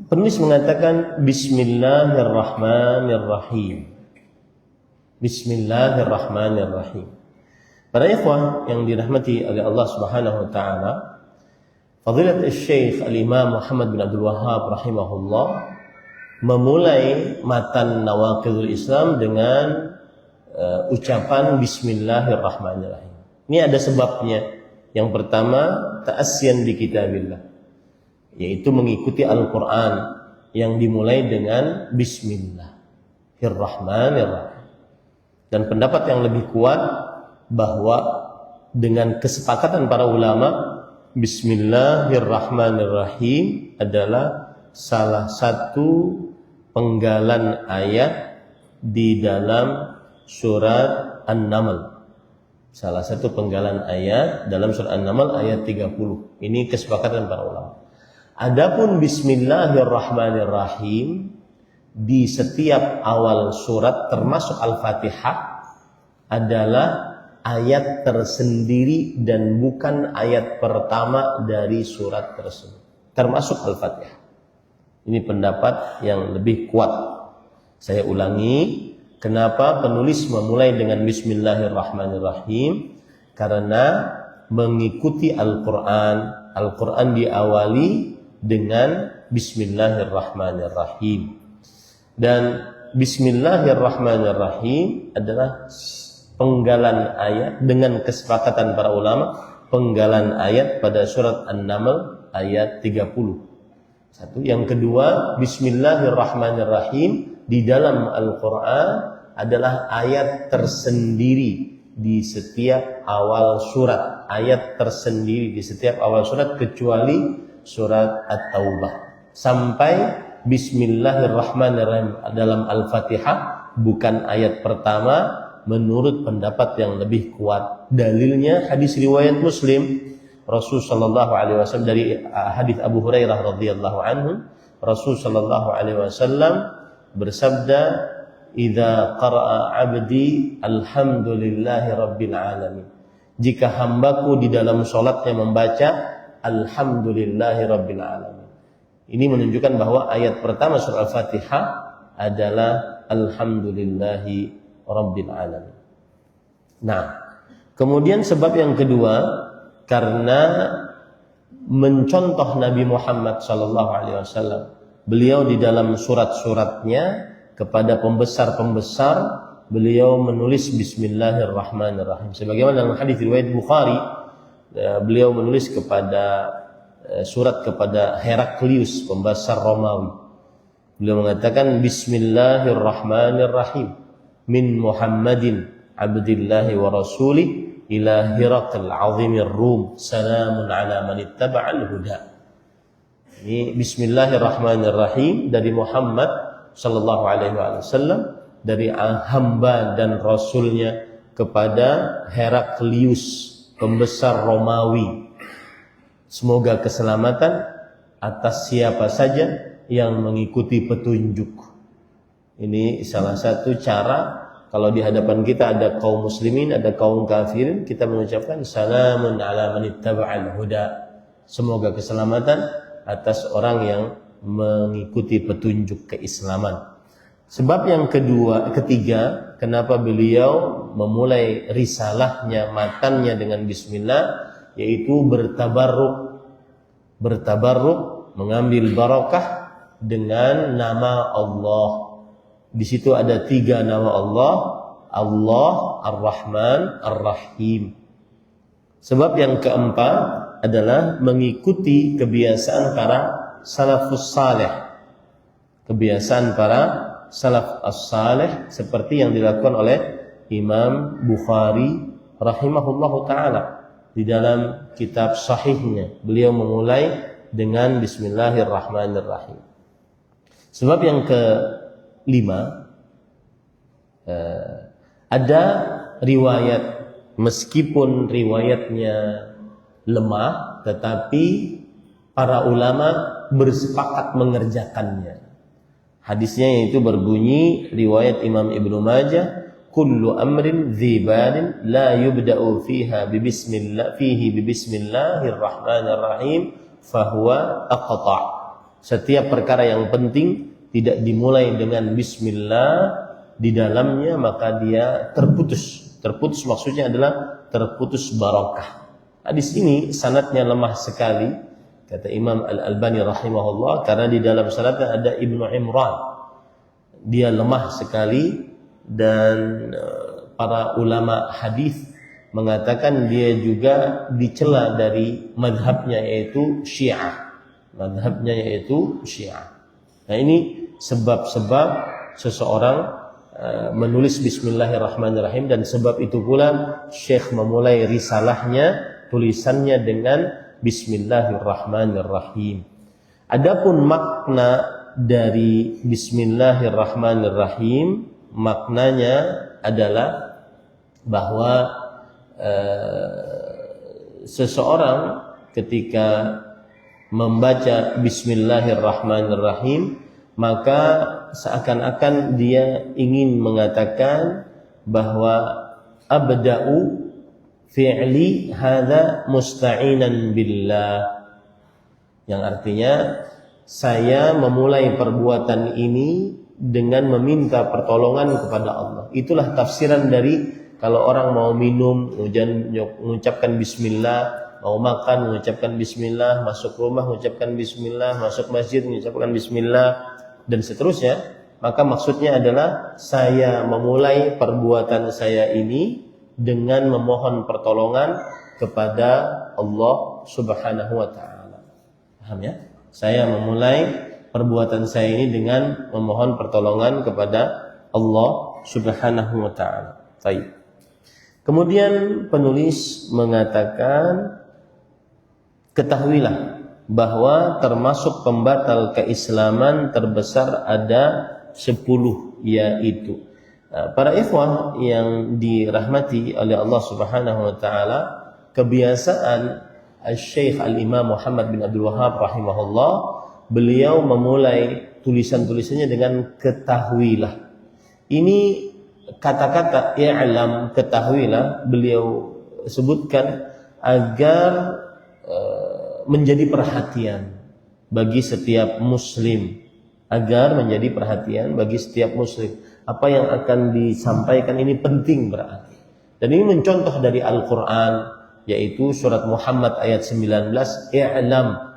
Penulis mengatakan Bismillahirrahmanirrahim. Bismillahirrahmanirrahim. Para ikhwah yang dirahmati oleh Allah Subhanahu wa taala, Fadilat Syekh Al-Imam Muhammad bin Abdul Wahhab rahimahullah memulai matan Nawaqidul Islam dengan ucapan Bismillahirrahmanirrahim. Ini ada sebabnya. Yang pertama, ta'assiyan bi kitabillah, yaitu mengikuti Al-Qur'an yang dimulai dengan Bismillahirrahmanirrahim. Dan pendapat yang lebih kuat bahwa dengan kesepakatan para ulama, Bismillahirrahmanirrahim adalah salah satu penggalan ayat di dalam surat An-Naml. Salah satu penggalan ayat dalam surat An-Naml ayat 30. Ini kesepakatan para ulama. Adapun Bismillahirrahmanirrahim di setiap awal surat termasuk Al-Fatihah adalah ayat tersendiri dan bukan ayat pertama dari surat tersebut, termasuk Al-Fatihah. Ini pendapat yang lebih kuat. Saya ulangi, kenapa penulis memulai dengan Bismillahirrahmanirrahim? Karena mengikuti Al-Quran. Al-Quran diawali dengan Bismillahirrahmanirrahim. Dan Bismillahirrahmanirrahim adalah penggalan ayat dengan kesepakatan para ulama, penggalan ayat pada surat An-Naml ayat 30. Satu. Yang kedua, Bismillahirrahmanirrahim di dalam Al-Quran adalah ayat tersendiri di setiap awal surat. Ayat tersendiri di setiap awal surat kecuali surat At-Taubah. Sampai Bismillahirrahmanirrahim dalam Al-Fatihah bukan ayat pertama menurut pendapat yang lebih kuat. Dalilnya hadis riwayat Muslim. Rasul sallallahu alaihi wasallam dari hadis Abu Hurairah radhiyallahu anhu, Rasul sallallahu alaihi wasallam bersabda, "Idza qara'a 'abdi alhamdulillahi rabbil alamin." Jika hambaku di dalam salatnya membaca alhamdulillahi rabbil alamin. Ini menunjukkan bahwa ayat pertama surah Al-Fatihah adalah alhamdulillahi rabbil alamin. Nah, kemudian sebab yang kedua, karena mencontoh Nabi Muhammad sallallahu alaihi wasallam. Beliau di dalam surat-suratnya kepada pembesar-pembesar beliau menulis Bismillahirrahmanirrahim. Sebagaimana dalam hadis riwayat Bukhari, beliau menulis kepada surat kepada Heraklius, pembesar Romawi. Beliau mengatakan Bismillahirrahmanirrahim min Muhammadin abdillahi wa rasulih ila Hiraqal azimir Rum, salamun ala man ittaba'al huda. Ini Bismillahirrahmanirrahim dari Muhammad sallallahu alaihi wasallam, dari hamba dan rasulnya kepada Heraklius, pembesar Romawi. Semoga keselamatan atas siapa saja yang mengikuti petunjuk. Ini salah satu cara. Kalau di hadapan kita ada kaum muslimin, ada kaum kafirin, kita mengucapkan salamun ala man ittaba'al huda. Semoga keselamatan atas orang yang mengikuti petunjuk keislaman. Sebab yang ketiga, kenapa beliau memulai risalahnya, matannya dengan bismillah, yaitu bertabarruk, mengambil barakah dengan nama Allah. Di situ ada 3 nama Allah, Allah, Ar-Rahman, Ar-Rahim. Sebab yang keempat adalah mengikuti kebiasaan para salafus saleh. Kebiasaan para salaf as-saleh seperti yang dilakukan oleh Imam Bukhari rahimahullahu ta'ala. Di dalam kitab sahihnya beliau memulai dengan Bismillahirrahmanirrahim. Sebab yang kelima, ada riwayat, meskipun riwayatnya lemah, tetapi para ulama bersepakat mengerjakannya. Hadisnya yaitu berbunyi, riwayat Imam Ibnu Majah, kullu amrin dzibalin la yubda'u fihi bibismillahirrahmanirrahim fahuwa aqta'. Setiap perkara yang penting tidak dimulai dengan bismillah di dalamnya, maka dia terputus. Terputus maksudnya adalah terputus barakah. Hadis ini sanadnya lemah sekali, kata Imam Al-Albani rahimahullah, karena di dalam sanadnya ada Ibnu Imran. Dia lemah sekali, dan para ulama hadis mengatakan dia juga dicela dari madhabnya yaitu Syiah. Madhabnya yaitu Syiah. Nah, ini sebab-sebab seseorang menulis Bismillahirrahmanirrahim, dan sebab itu pula Syekh memulai risalahnya, tulisannya dengan Bismillahirrahmanirrahim. Adapun makna dari Bismillahirrahmanirrahim, maknanya adalah bahwa seseorang ketika membaca Bismillahirrahmanirrahim, maka seakan-akan dia ingin mengatakan bahwa abda'u fi'li hadza musta'inan billah, yang artinya saya memulai perbuatan ini dengan meminta pertolongan kepada Allah. Itulah tafsiran dari kalau orang mau minum mengucapkan bismillah, mau makan mengucapkan bismillah, masuk rumah mengucapkan bismillah, masuk masjid mengucapkan bismillah, dan seterusnya. Maka maksudnya adalah saya memulai perbuatan saya ini dengan memohon pertolongan kepada Allah Subhanahu wa taala. Paham ya? Saya memulai perbuatan saya ini dengan memohon pertolongan kepada Allah Subhanahu wa taala. Baik. Kemudian penulis mengatakan, ketahuilah bahwa termasuk pembatal keislaman terbesar ada 10, yaitu para ikhwah yang dirahmati oleh Allah Subhanahu wa taala, kebiasaan Syekh Al-Imam Muhammad bin Abdul Wahhab rahimahullah, beliau memulai tulisan-tulisannya dengan ketahuilah. Ini kata-kata i'lam, ketahuilah, beliau sebutkan agar menjadi perhatian bagi setiap muslim, agar menjadi perhatian bagi setiap muslim. Apa yang akan disampaikan ini penting berarti. Dan ini mencontoh dari Al-Quran, yaitu surat Muhammad ayat 19, i'lam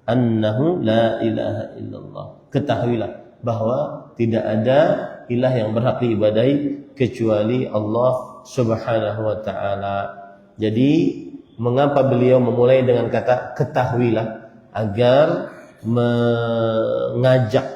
annahu la ilaha illallah. Ketahuilah bahwa tidak ada ilah yang berhak diibadahi kecuali Allah Subhanahu wa taala. Jadi mengapa beliau memulai dengan kata ketahuilah? Agar mengajak,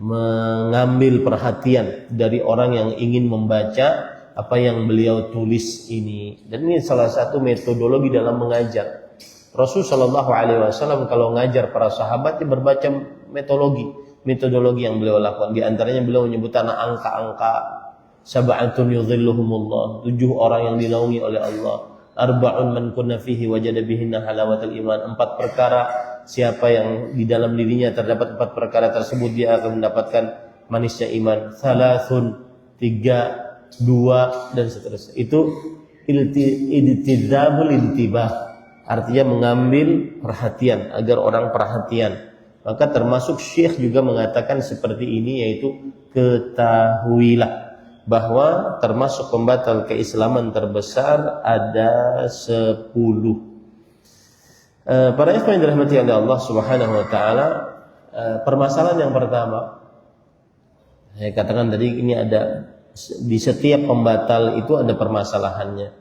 mengambil perhatian dari orang yang ingin membaca apa yang beliau tulis ini. Dan ini salah satu metodologi dalam mengajar. Rasulullah SAW kalau mengajar para sahabatnya berbaca metodologi yang beliau lakukan. Di antaranya beliau menyebutkan angka-angka, sab'atun yudhilluhumullah, 7 orang yang dinaungi oleh Allah, arba'un man kunna fihi wajada bihinna halawatul iman, 4 perkara siapa yang di dalam dirinya terdapat 4 perkara tersebut dia akan mendapatkan manisnya iman, thalathun, 3, 2 dan seterusnya. Itu iltizamul intibah, artinya mengambil perhatian, agar orang perhatian. Maka termasuk Syekh juga mengatakan seperti ini, yaitu ketahuilah bahwa termasuk pembatal keislaman terbesar ada 10. Para ikhwan yang dirahmati oleh Allah Subhanahu wa taala, permasalahan yang pertama, saya katakan tadi ini ada di setiap pembatal itu ada permasalahannya.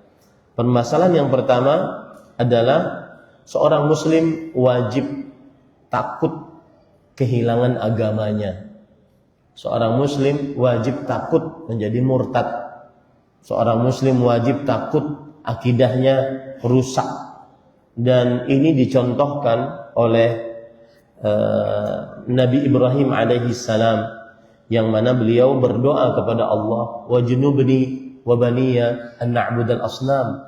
Permasalahan yang pertama adalah seorang muslim wajib takut kehilangan agamanya. Seorang muslim wajib takut menjadi murtad. Seorang muslim wajib takut akidahnya rusak. Dan ini dicontohkan oleh Nabi Ibrahim alaihi salam, yang mana beliau berdoa kepada Allah, wajnubni wa baniya an na'budal asnam,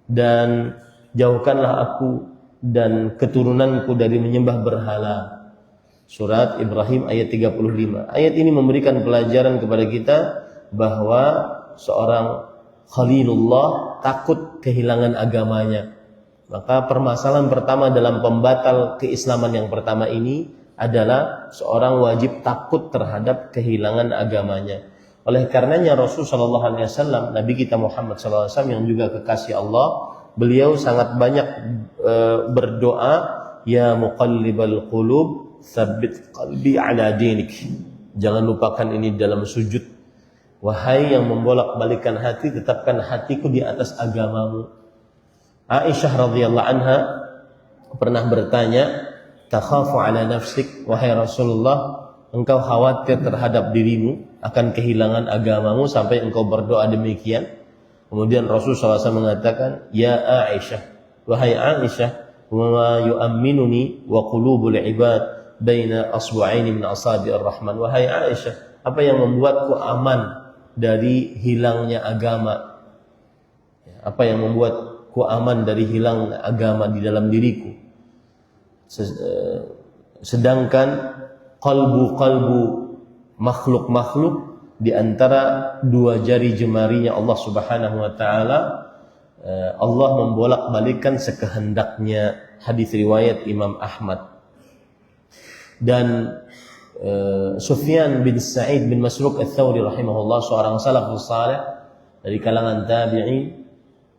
dan jauhkanlah aku dan keturunanku dari menyembah berhala. Surat Ibrahim ayat 35. Ayat ini memberikan pelajaran kepada kita bahwa seorang Khalilullah takut kehilangan agamanya. Maka permasalahan pertama dalam pembatal keislaman yang pertama ini adalah seorang wajib takut terhadap kehilangan agamanya. Oleh karenanya Rasulullah SAW, Nabi kita Muhammad SAW yang juga kekasih Allah, beliau sangat banyak berdoa, ya muqallibal qulub, tsabbit qalbi ala dinik. Jangan lupakan ini dalam sujud. Wahai yang membolak-balikan hati, tetapkan hatiku di atas agamamu. Aisyah radhiyallahu anha pernah bertanya, takhafu ala nafsik, wahai Rasulullah, engkau khawatir terhadap dirimu akan kehilangan agamamu sampai engkau berdoa demikian? Kemudian Rasulullah SAW mengatakan, ya Aisyah, wahai Aisyah, wa yu'amminuni wa qulubul ibad baina asbu'aini min asabi'ir rahman. Wahai Aisyah, apa yang membuatku aman dari hilangnya agama? Apa yang membuatku aman dari hilang agama di dalam diriku? Sedangkan kalbu makhluk-makhluk di antara dua jari jemarinya Allah Subhanahu wa taala, Allah membolak-balikkan sekehendaknya. Hadis riwayat Imam Ahmad. Dan Sufyan bin Sa'id bin Masruq Ats-Tsauri rahimahullah, seorang salafus salih dari kalangan tabi'in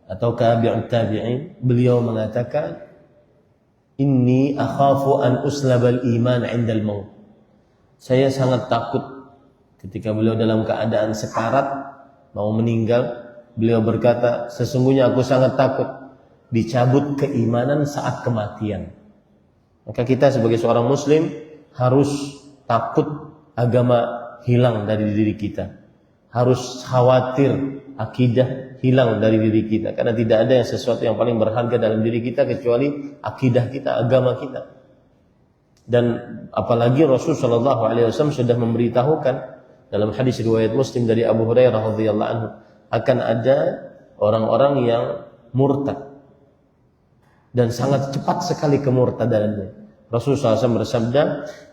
atau tabi'ut tabi'in, beliau mengatakan, inni akhafu an uslabal iman 'indal maut. Saya sangat takut ketika beliau dalam keadaan sekarat mau meninggal, beliau berkata, sesungguhnya aku sangat takut dicabut keimanan saat kematian. Maka kita sebagai seorang muslim harus takut agama hilang dari diri kita. Harus khawatir akidah hilang dari diri kita, karena tidak ada yang sesuatu yang paling berharga dalam diri kita kecuali akidah kita, agama kita. Dan apalagi Rasulullah SAW sudah memberitahukan dalam hadis riwayat Muslim dari Abu Hurairah radhiyallahu anhu, akan ada orang-orang yang murtad dan sangat cepat sekali kemurtadannya. Rasulullah SAW bersabda,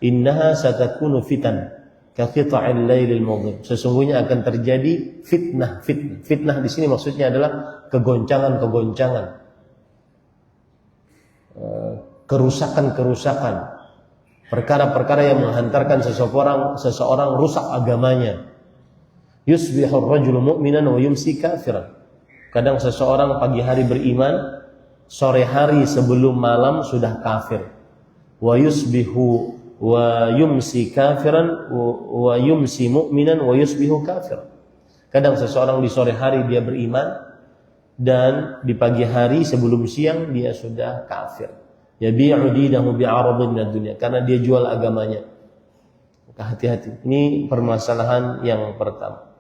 innaha satakunu fitan kaqita'il lailil mudhim. Sesungguhnya akan terjadi fitnah. Fitnah di sini maksudnya adalah kegoncangan-kegoncangan, kerusakan-kerusakan, perkara-perkara yang menghantarkan seseorang rusak agamanya. Yusbihur rajulu mu'minan wa yumsi kafiran. Kadang seseorang pagi hari beriman, sore hari sebelum malam sudah kafir. Wa yusbihu wa yumsi kafiran wa yumsi mu'minan wa yusbihu kafiran. Kadang seseorang di sore hari dia beriman dan di pagi hari sebelum siang dia sudah kafir. Yabi'u dinahu bi'aradin minad dunya, karena dia jual agamanya. Maka hati-hati. Ini permasalahan yang pertama.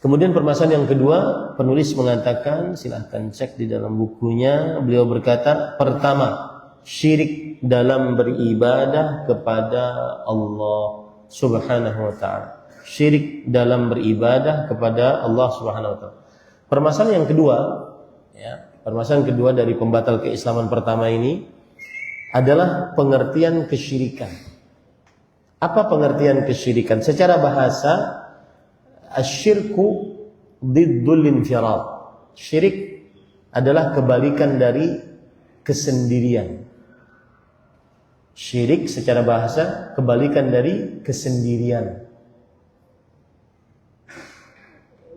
Kemudian permasalahan yang kedua, penulis mengatakan, silahkan cek di dalam bukunya, beliau berkata, pertama, syirik dalam beribadah kepada Allah Subhanahu wa ta'ala. Syirik dalam beribadah kepada Allah Subhanahu wa ta'ala. Permasalahan yang kedua, permasalahan kedua dari pembatal keislaman pertama ini adalah pengertian kesyirikan. Apa pengertian kesyirikan? Secara bahasa, asyirku diddul infirad. Syirik adalah kebalikan dari kesendirian. Syirik secara bahasa kebalikan dari kesendirian.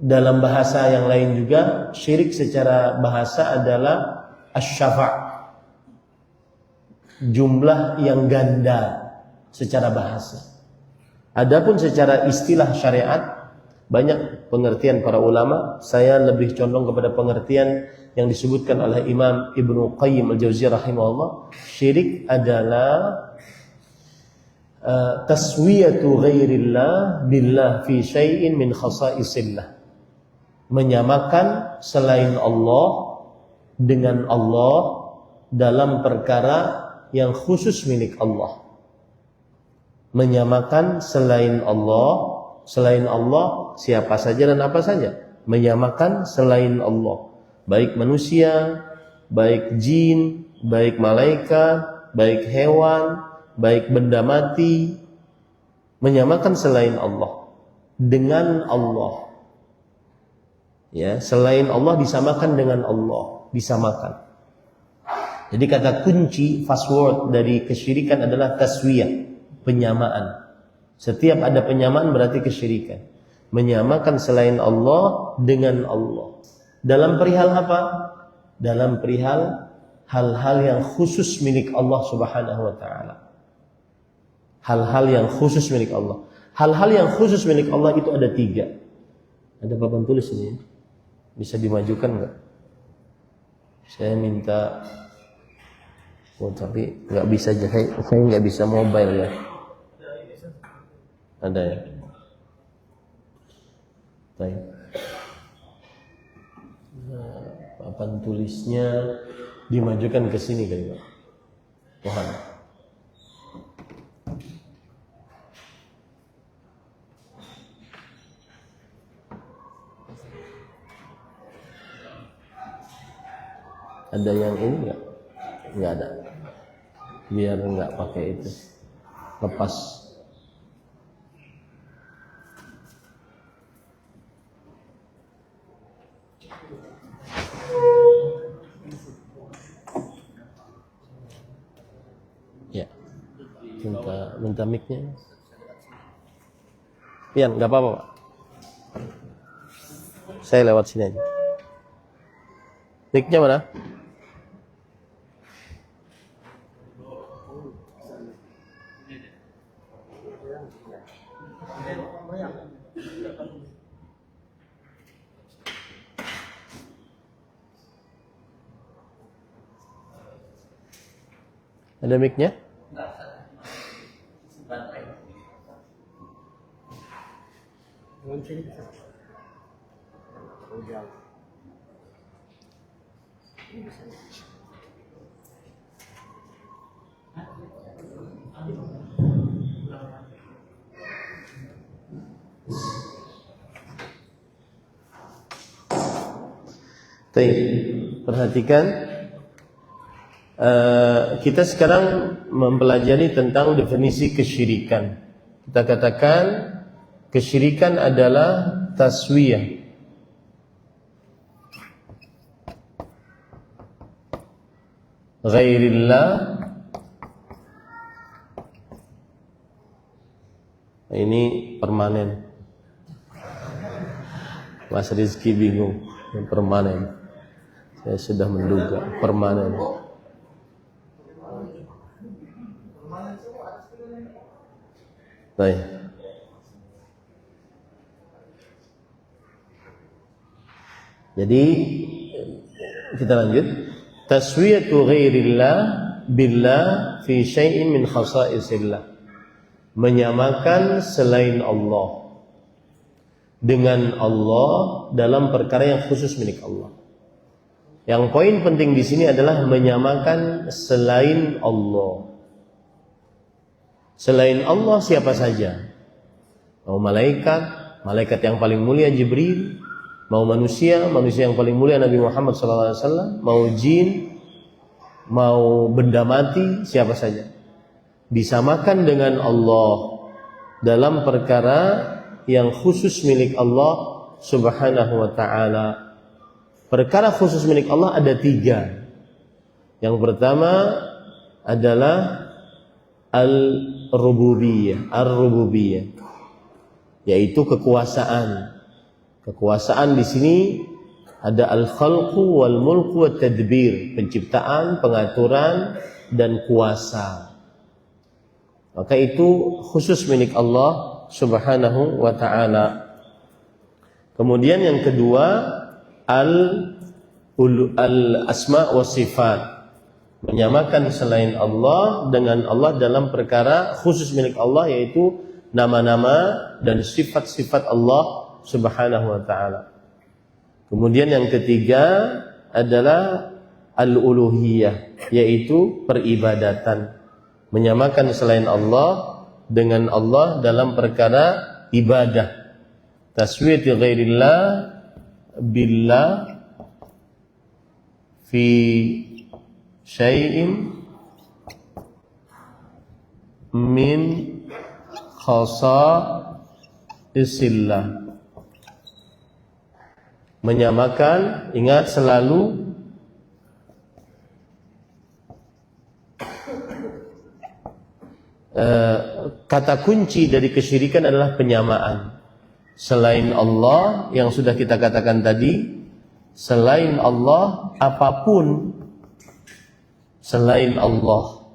Dalam bahasa yang lain juga, syirik secara bahasa adalah asy-syafa', jumlah yang ganda secara bahasa. Adapun secara istilah syariat, banyak pengertian para ulama. Saya lebih condong kepada pengertian yang disebutkan oleh Imam Ibnu Qayyim al-Jauziyah rahimahullah. Syirik adalah taswiyatu ghairillah billah fi syai'in min khasa'isillah. Menyamakan selain Allah dengan Allah dalam perkara yang khusus milik Allah. Menyamakan selain Allah siapa saja dan apa saja. Menyamakan selain Allah, baik manusia, baik jin, baik malaikat, baik hewan, baik benda mati. Menyamakan selain Allah dengan Allah. Ya, selain Allah disamakan dengan Allah, disamakan. Jadi kata kunci password dari kesyirikan adalah taswiyah, penyamaan. Setiap ada penyamaan berarti kesyirikan. Menyamakan selain Allah dengan Allah. Dalam perihal apa? Dalam perihal hal-hal yang khusus milik Allah Subhanahu wa taala. Hal-hal yang khusus milik Allah. Hal-hal yang khusus milik Allah itu ada 3. Ada papan tulis ini. Bisa dimajukan enggak? Saya minta. Oh, tapi nggak bisa, saya nggak bisa mobile ya. Ada ya. Baik. Nah, papan tulisnya dimajukan ke sini kali Pak. Mohon. Ada yang ini nggak? Nggak ada. Biar nggak pakai itu, lepas. Ya, minta mic-nya. Pian, nggak apa-apa Pak. Saya lewat sini aja. Mic-nya mana? Ada mic-nya? Perhatikan, kita sekarang mempelajari tentang definisi kesyirikan. Kita katakan kesyirikan adalah taswiyah, ghairillah. Ini permanen. Mas Rizky bingung, permanen. Saya sudah menduga permanen. Baik. Jadi kita lanjut. Taswiyatu ghairillah billah fi syai'in min khasa'isillah. Menyamakan selain Allah dengan Allah dalam perkara yang khusus milik Allah. Yang poin penting di sini adalah menyamakan selain Allah. Selain Allah siapa saja? Mau malaikat yang paling mulia Jibril, mau manusia yang paling mulia Nabi Muhammad SAW, mau jin, mau benda mati, siapa saja. Disamakan dengan Allah dalam perkara yang khusus milik Allah Subhanahu wa ta'ala. Perkara khusus milik Allah ada 3. Yang pertama adalah ar-rububiyah, yaitu kekuasaan. Kekuasaan di sini ada al-khalqu wal mulku wat tadbir, penciptaan, pengaturan dan kuasa. Maka itu khusus milik Allah Subhanahu wa ta'ala. Kemudian yang kedua al-asma wa sifat, menyamakan selain Allah dengan Allah dalam perkara khusus milik Allah, yaitu nama-nama dan sifat-sifat Allah Subhanahu wa ta'ala. Kemudian yang ketiga adalah al-uluhiyah, yaitu peribadatan, menyamakan selain Allah dengan Allah dalam perkara ibadah. Taswiyati ghairillah billah fi syai'in min khasa'isillah. Menyamakan, ingat selalu kata kunci dari kesyirikan adalah penyamaan. Selain Allah, yang sudah kita katakan tadi, selain Allah, apapun selain Allah,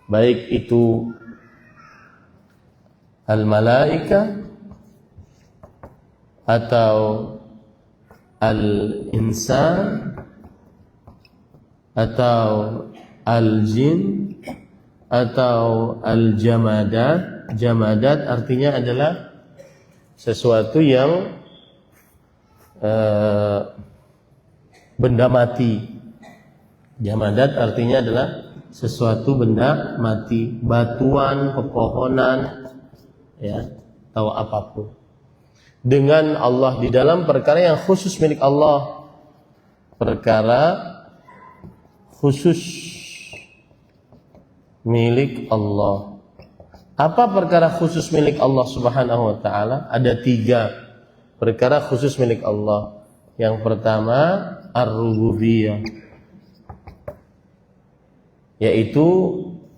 baik itu al-malaika atau al-insan atau al-jin atau al-jamadat. Jamadat artinya adalah sesuatu yang benda mati. Jamadat artinya adalah sesuatu benda mati, batuan, pepohonan, ya, atau apapun. Dengan Allah di dalam perkara yang khusus milik Allah, perkara khusus milik Allah. Apa perkara khusus milik Allah Subhanahu wa ta'ala? Ada 3 perkara khusus milik Allah. Yang pertama, ar-rububiyah, yaitu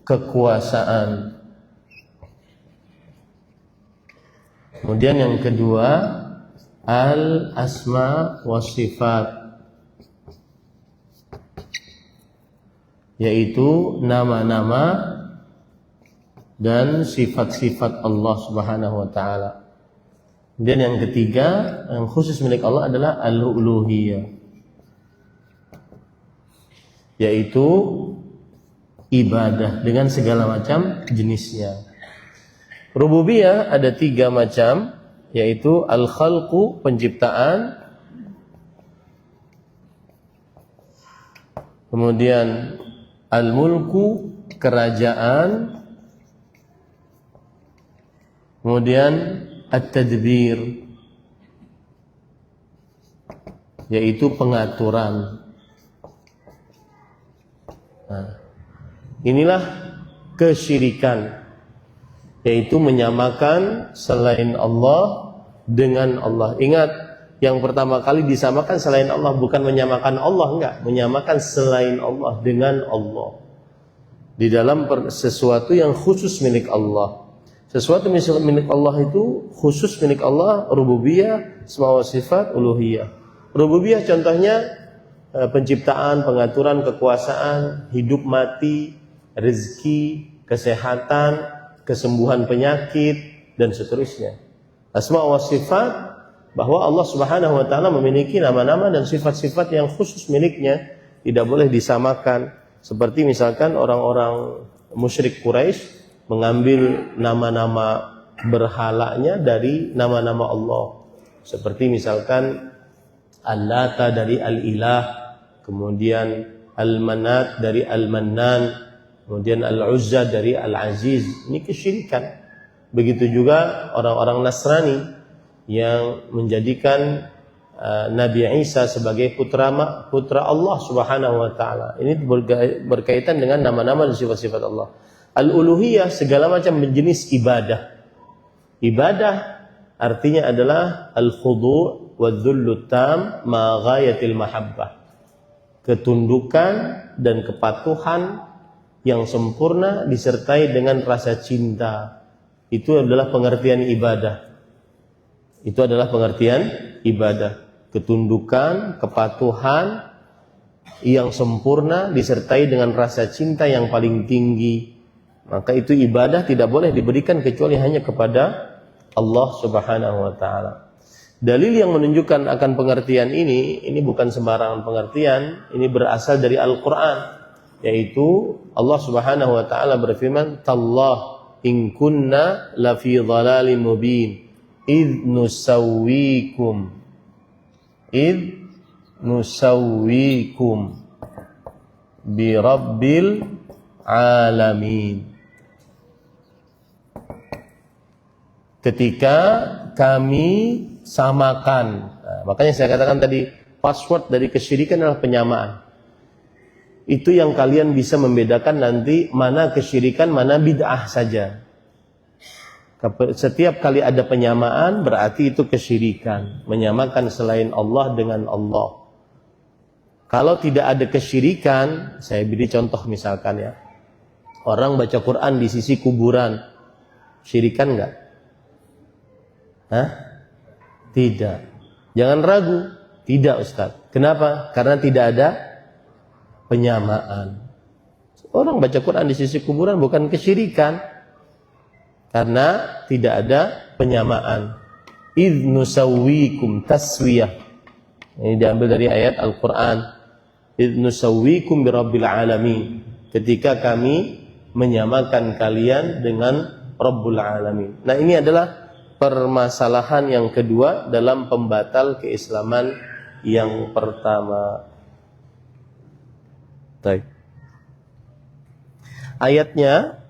kekuasaan. Kemudian yang kedua, al-asma wa sifat, yaitu nama-nama dan sifat-sifat Allah Subhanahu wa ta'ala. Dan yang ketiga, yang khusus milik Allah adalah al-uluhiyah, yaitu ibadah dengan segala macam jenisnya. Rububiyah ada 3 macam, yaitu al-khalqu, penciptaan, kemudian al-mulku, kerajaan, kemudian at-tadbir, yaitu pengaturan. Nah, inilah kesyirikan, yaitu menyamakan selain Allah dengan Allah. Ingat, yang pertama kali disamakan selain Allah, bukan menyamakan Allah, enggak, menyamakan selain Allah dengan Allah di dalam sesuatu yang khusus milik Allah. Sesuatu milik Allah itu khusus milik Allah, rububiyah, asma wa sifat, uluhiyah. Rububiyah contohnya penciptaan, pengaturan, kekuasaan, hidup mati, rezeki, kesehatan, kesembuhan penyakit, dan seterusnya. Asma wa sifat, bahwa Allah Subhanahu wa ta'ala memiliki nama-nama dan sifat-sifat yang khusus miliknya, tidak boleh disamakan. Seperti misalkan orang-orang musyrik Quraisy mengambil nama-nama berhalanya dari nama-nama Allah. Seperti misalkan Al-Lata dari Al-Ilah, kemudian Al-Manat dari Al-Mannan, kemudian Al-Uzza dari Al-Aziz. Ini kesyirikan. Begitu juga orang-orang Nasrani yang menjadikan Nabi Isa sebagai putra Allah Subhanahu wa ta'ala. Ini berkaitan dengan nama-nama dan sifat-sifat Allah. Al-uluhiyah, segala macam jenis ibadah. Ibadah artinya adalah al-khudu' wa dhullu tam ma ghayatil mahabbah. Ketundukan dan kepatuhan yang sempurna disertai dengan rasa cinta. Itu adalah pengertian ibadah. Itu adalah pengertian ibadah. Ketundukan, kepatuhan yang sempurna disertai dengan rasa cinta yang paling tinggi. Maka itu ibadah tidak boleh diberikan kecuali hanya kepada Allah Subhanahu wa ta'ala. Dalil yang menunjukkan akan pengertian ini bukan sembarangan pengertian, ini berasal dari Al-Quran, yaitu Allah Subhanahu wa ta'ala berfirman, Tallah in kunna lafi dhalalin mubin idh nusawwikum bi rabbil alamin. Ketika kami samakan. Nah, makanya saya katakan tadi, password dari kesyirikan adalah penyamaan. Itu yang kalian bisa membedakan nanti mana kesyirikan, mana bid'ah saja. Setiap kali ada penyamaan berarti itu kesyirikan, menyamakan selain Allah dengan Allah. Kalau tidak ada kesyirikan, saya beri contoh misalkan ya, Orang baca Quran di sisi kuburan, syirikan enggak? Hah? Tidak. Jangan ragu. Tidak, Ustaz. Kenapa? Karena tidak ada penyamaan. Orang baca Quran di sisi kuburan bukan kesyirikan, karena tidak ada penyamaan. Idz nusawwikum taswiyah. Ini diambil dari ayat Al-Quran. Idz nusawwikum birabbil alamin. Ketika kami menyamakan kalian dengan Rabbul Alamin. Nah, ini adalah permasalahan yang kedua dalam pembatal keislaman yang pertama. Baik. Ayatnya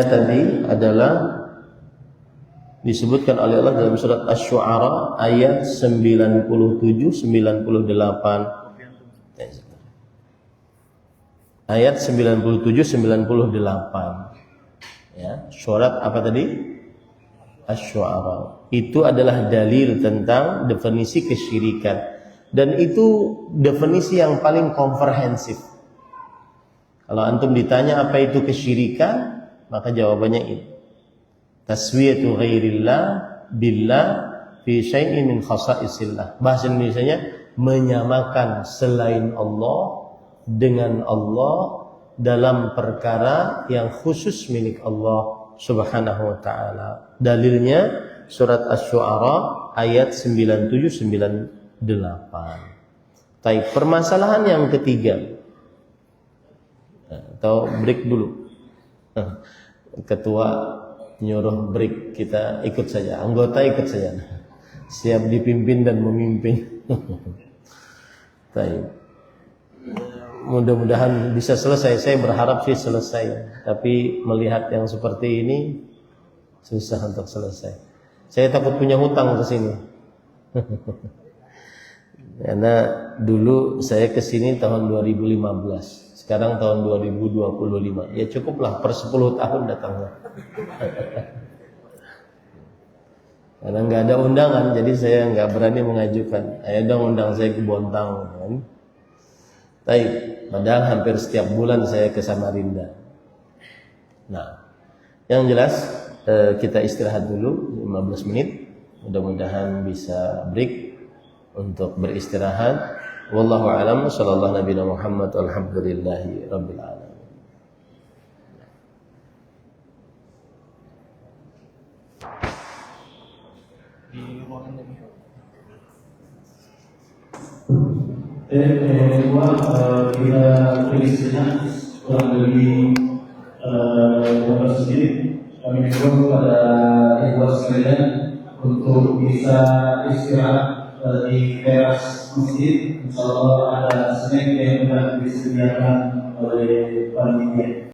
tadi adalah disebutkan oleh Allah dalam surat Asy-Syu'ara ayat 97-98. Ayat 97-98. Ya, surat apa tadi? Asy-Syu'ara. Itu adalah dalil tentang definisi kesyirikan, dan itu definisi yang paling komprehensif. Kalau antum ditanya apa itu kesyirikan, maka jawabannya ini. Taswiyatu ghairillah billah fi syai'in min khasa'isillah. Bahasa Indonesianya menyamakan selain Allah dengan Allah dalam perkara yang khusus milik Allah Subhanahu wa taala. Dalilnya surat Asy-Syu'ara ayat 97-98. Baik, permasalahan yang ketiga. Atau break dulu. Ketua nyuruh break, kita ikut saja, anggota ikut saja. Siap dipimpin dan memimpin. Baik. Mudah-mudahan bisa selesai. Saya berharap sih selesai, tapi melihat yang seperti ini susah untuk selesai. Saya takut punya hutang ke sini. Karena dulu saya ke sini tahun 2015, sekarang tahun 2025. Ya cukuplah per 10 tahun datangnya. Karena nggak ada undangan, jadi saya nggak berani mengajukan. Ayo dong undang saya ke Bontang, kan? Baik, padahal hampir setiap bulan saya ke Samarinda. Nah, yang jelas kita istirahat dulu 15 menit. Mudah-mudahan bisa break untuk beristirahat. Wallahu a'lam. Sallallahu Nabi Muhammad. Alhamdulillahi Rabbil alamin. Kita tulis sejenak kurang lebih 15 menit. Kami mohon kepada ikhwan sekalian untuk bisa istirahat di teras masjid. Insyaallah ada snack yang akan disediakan oleh panitia.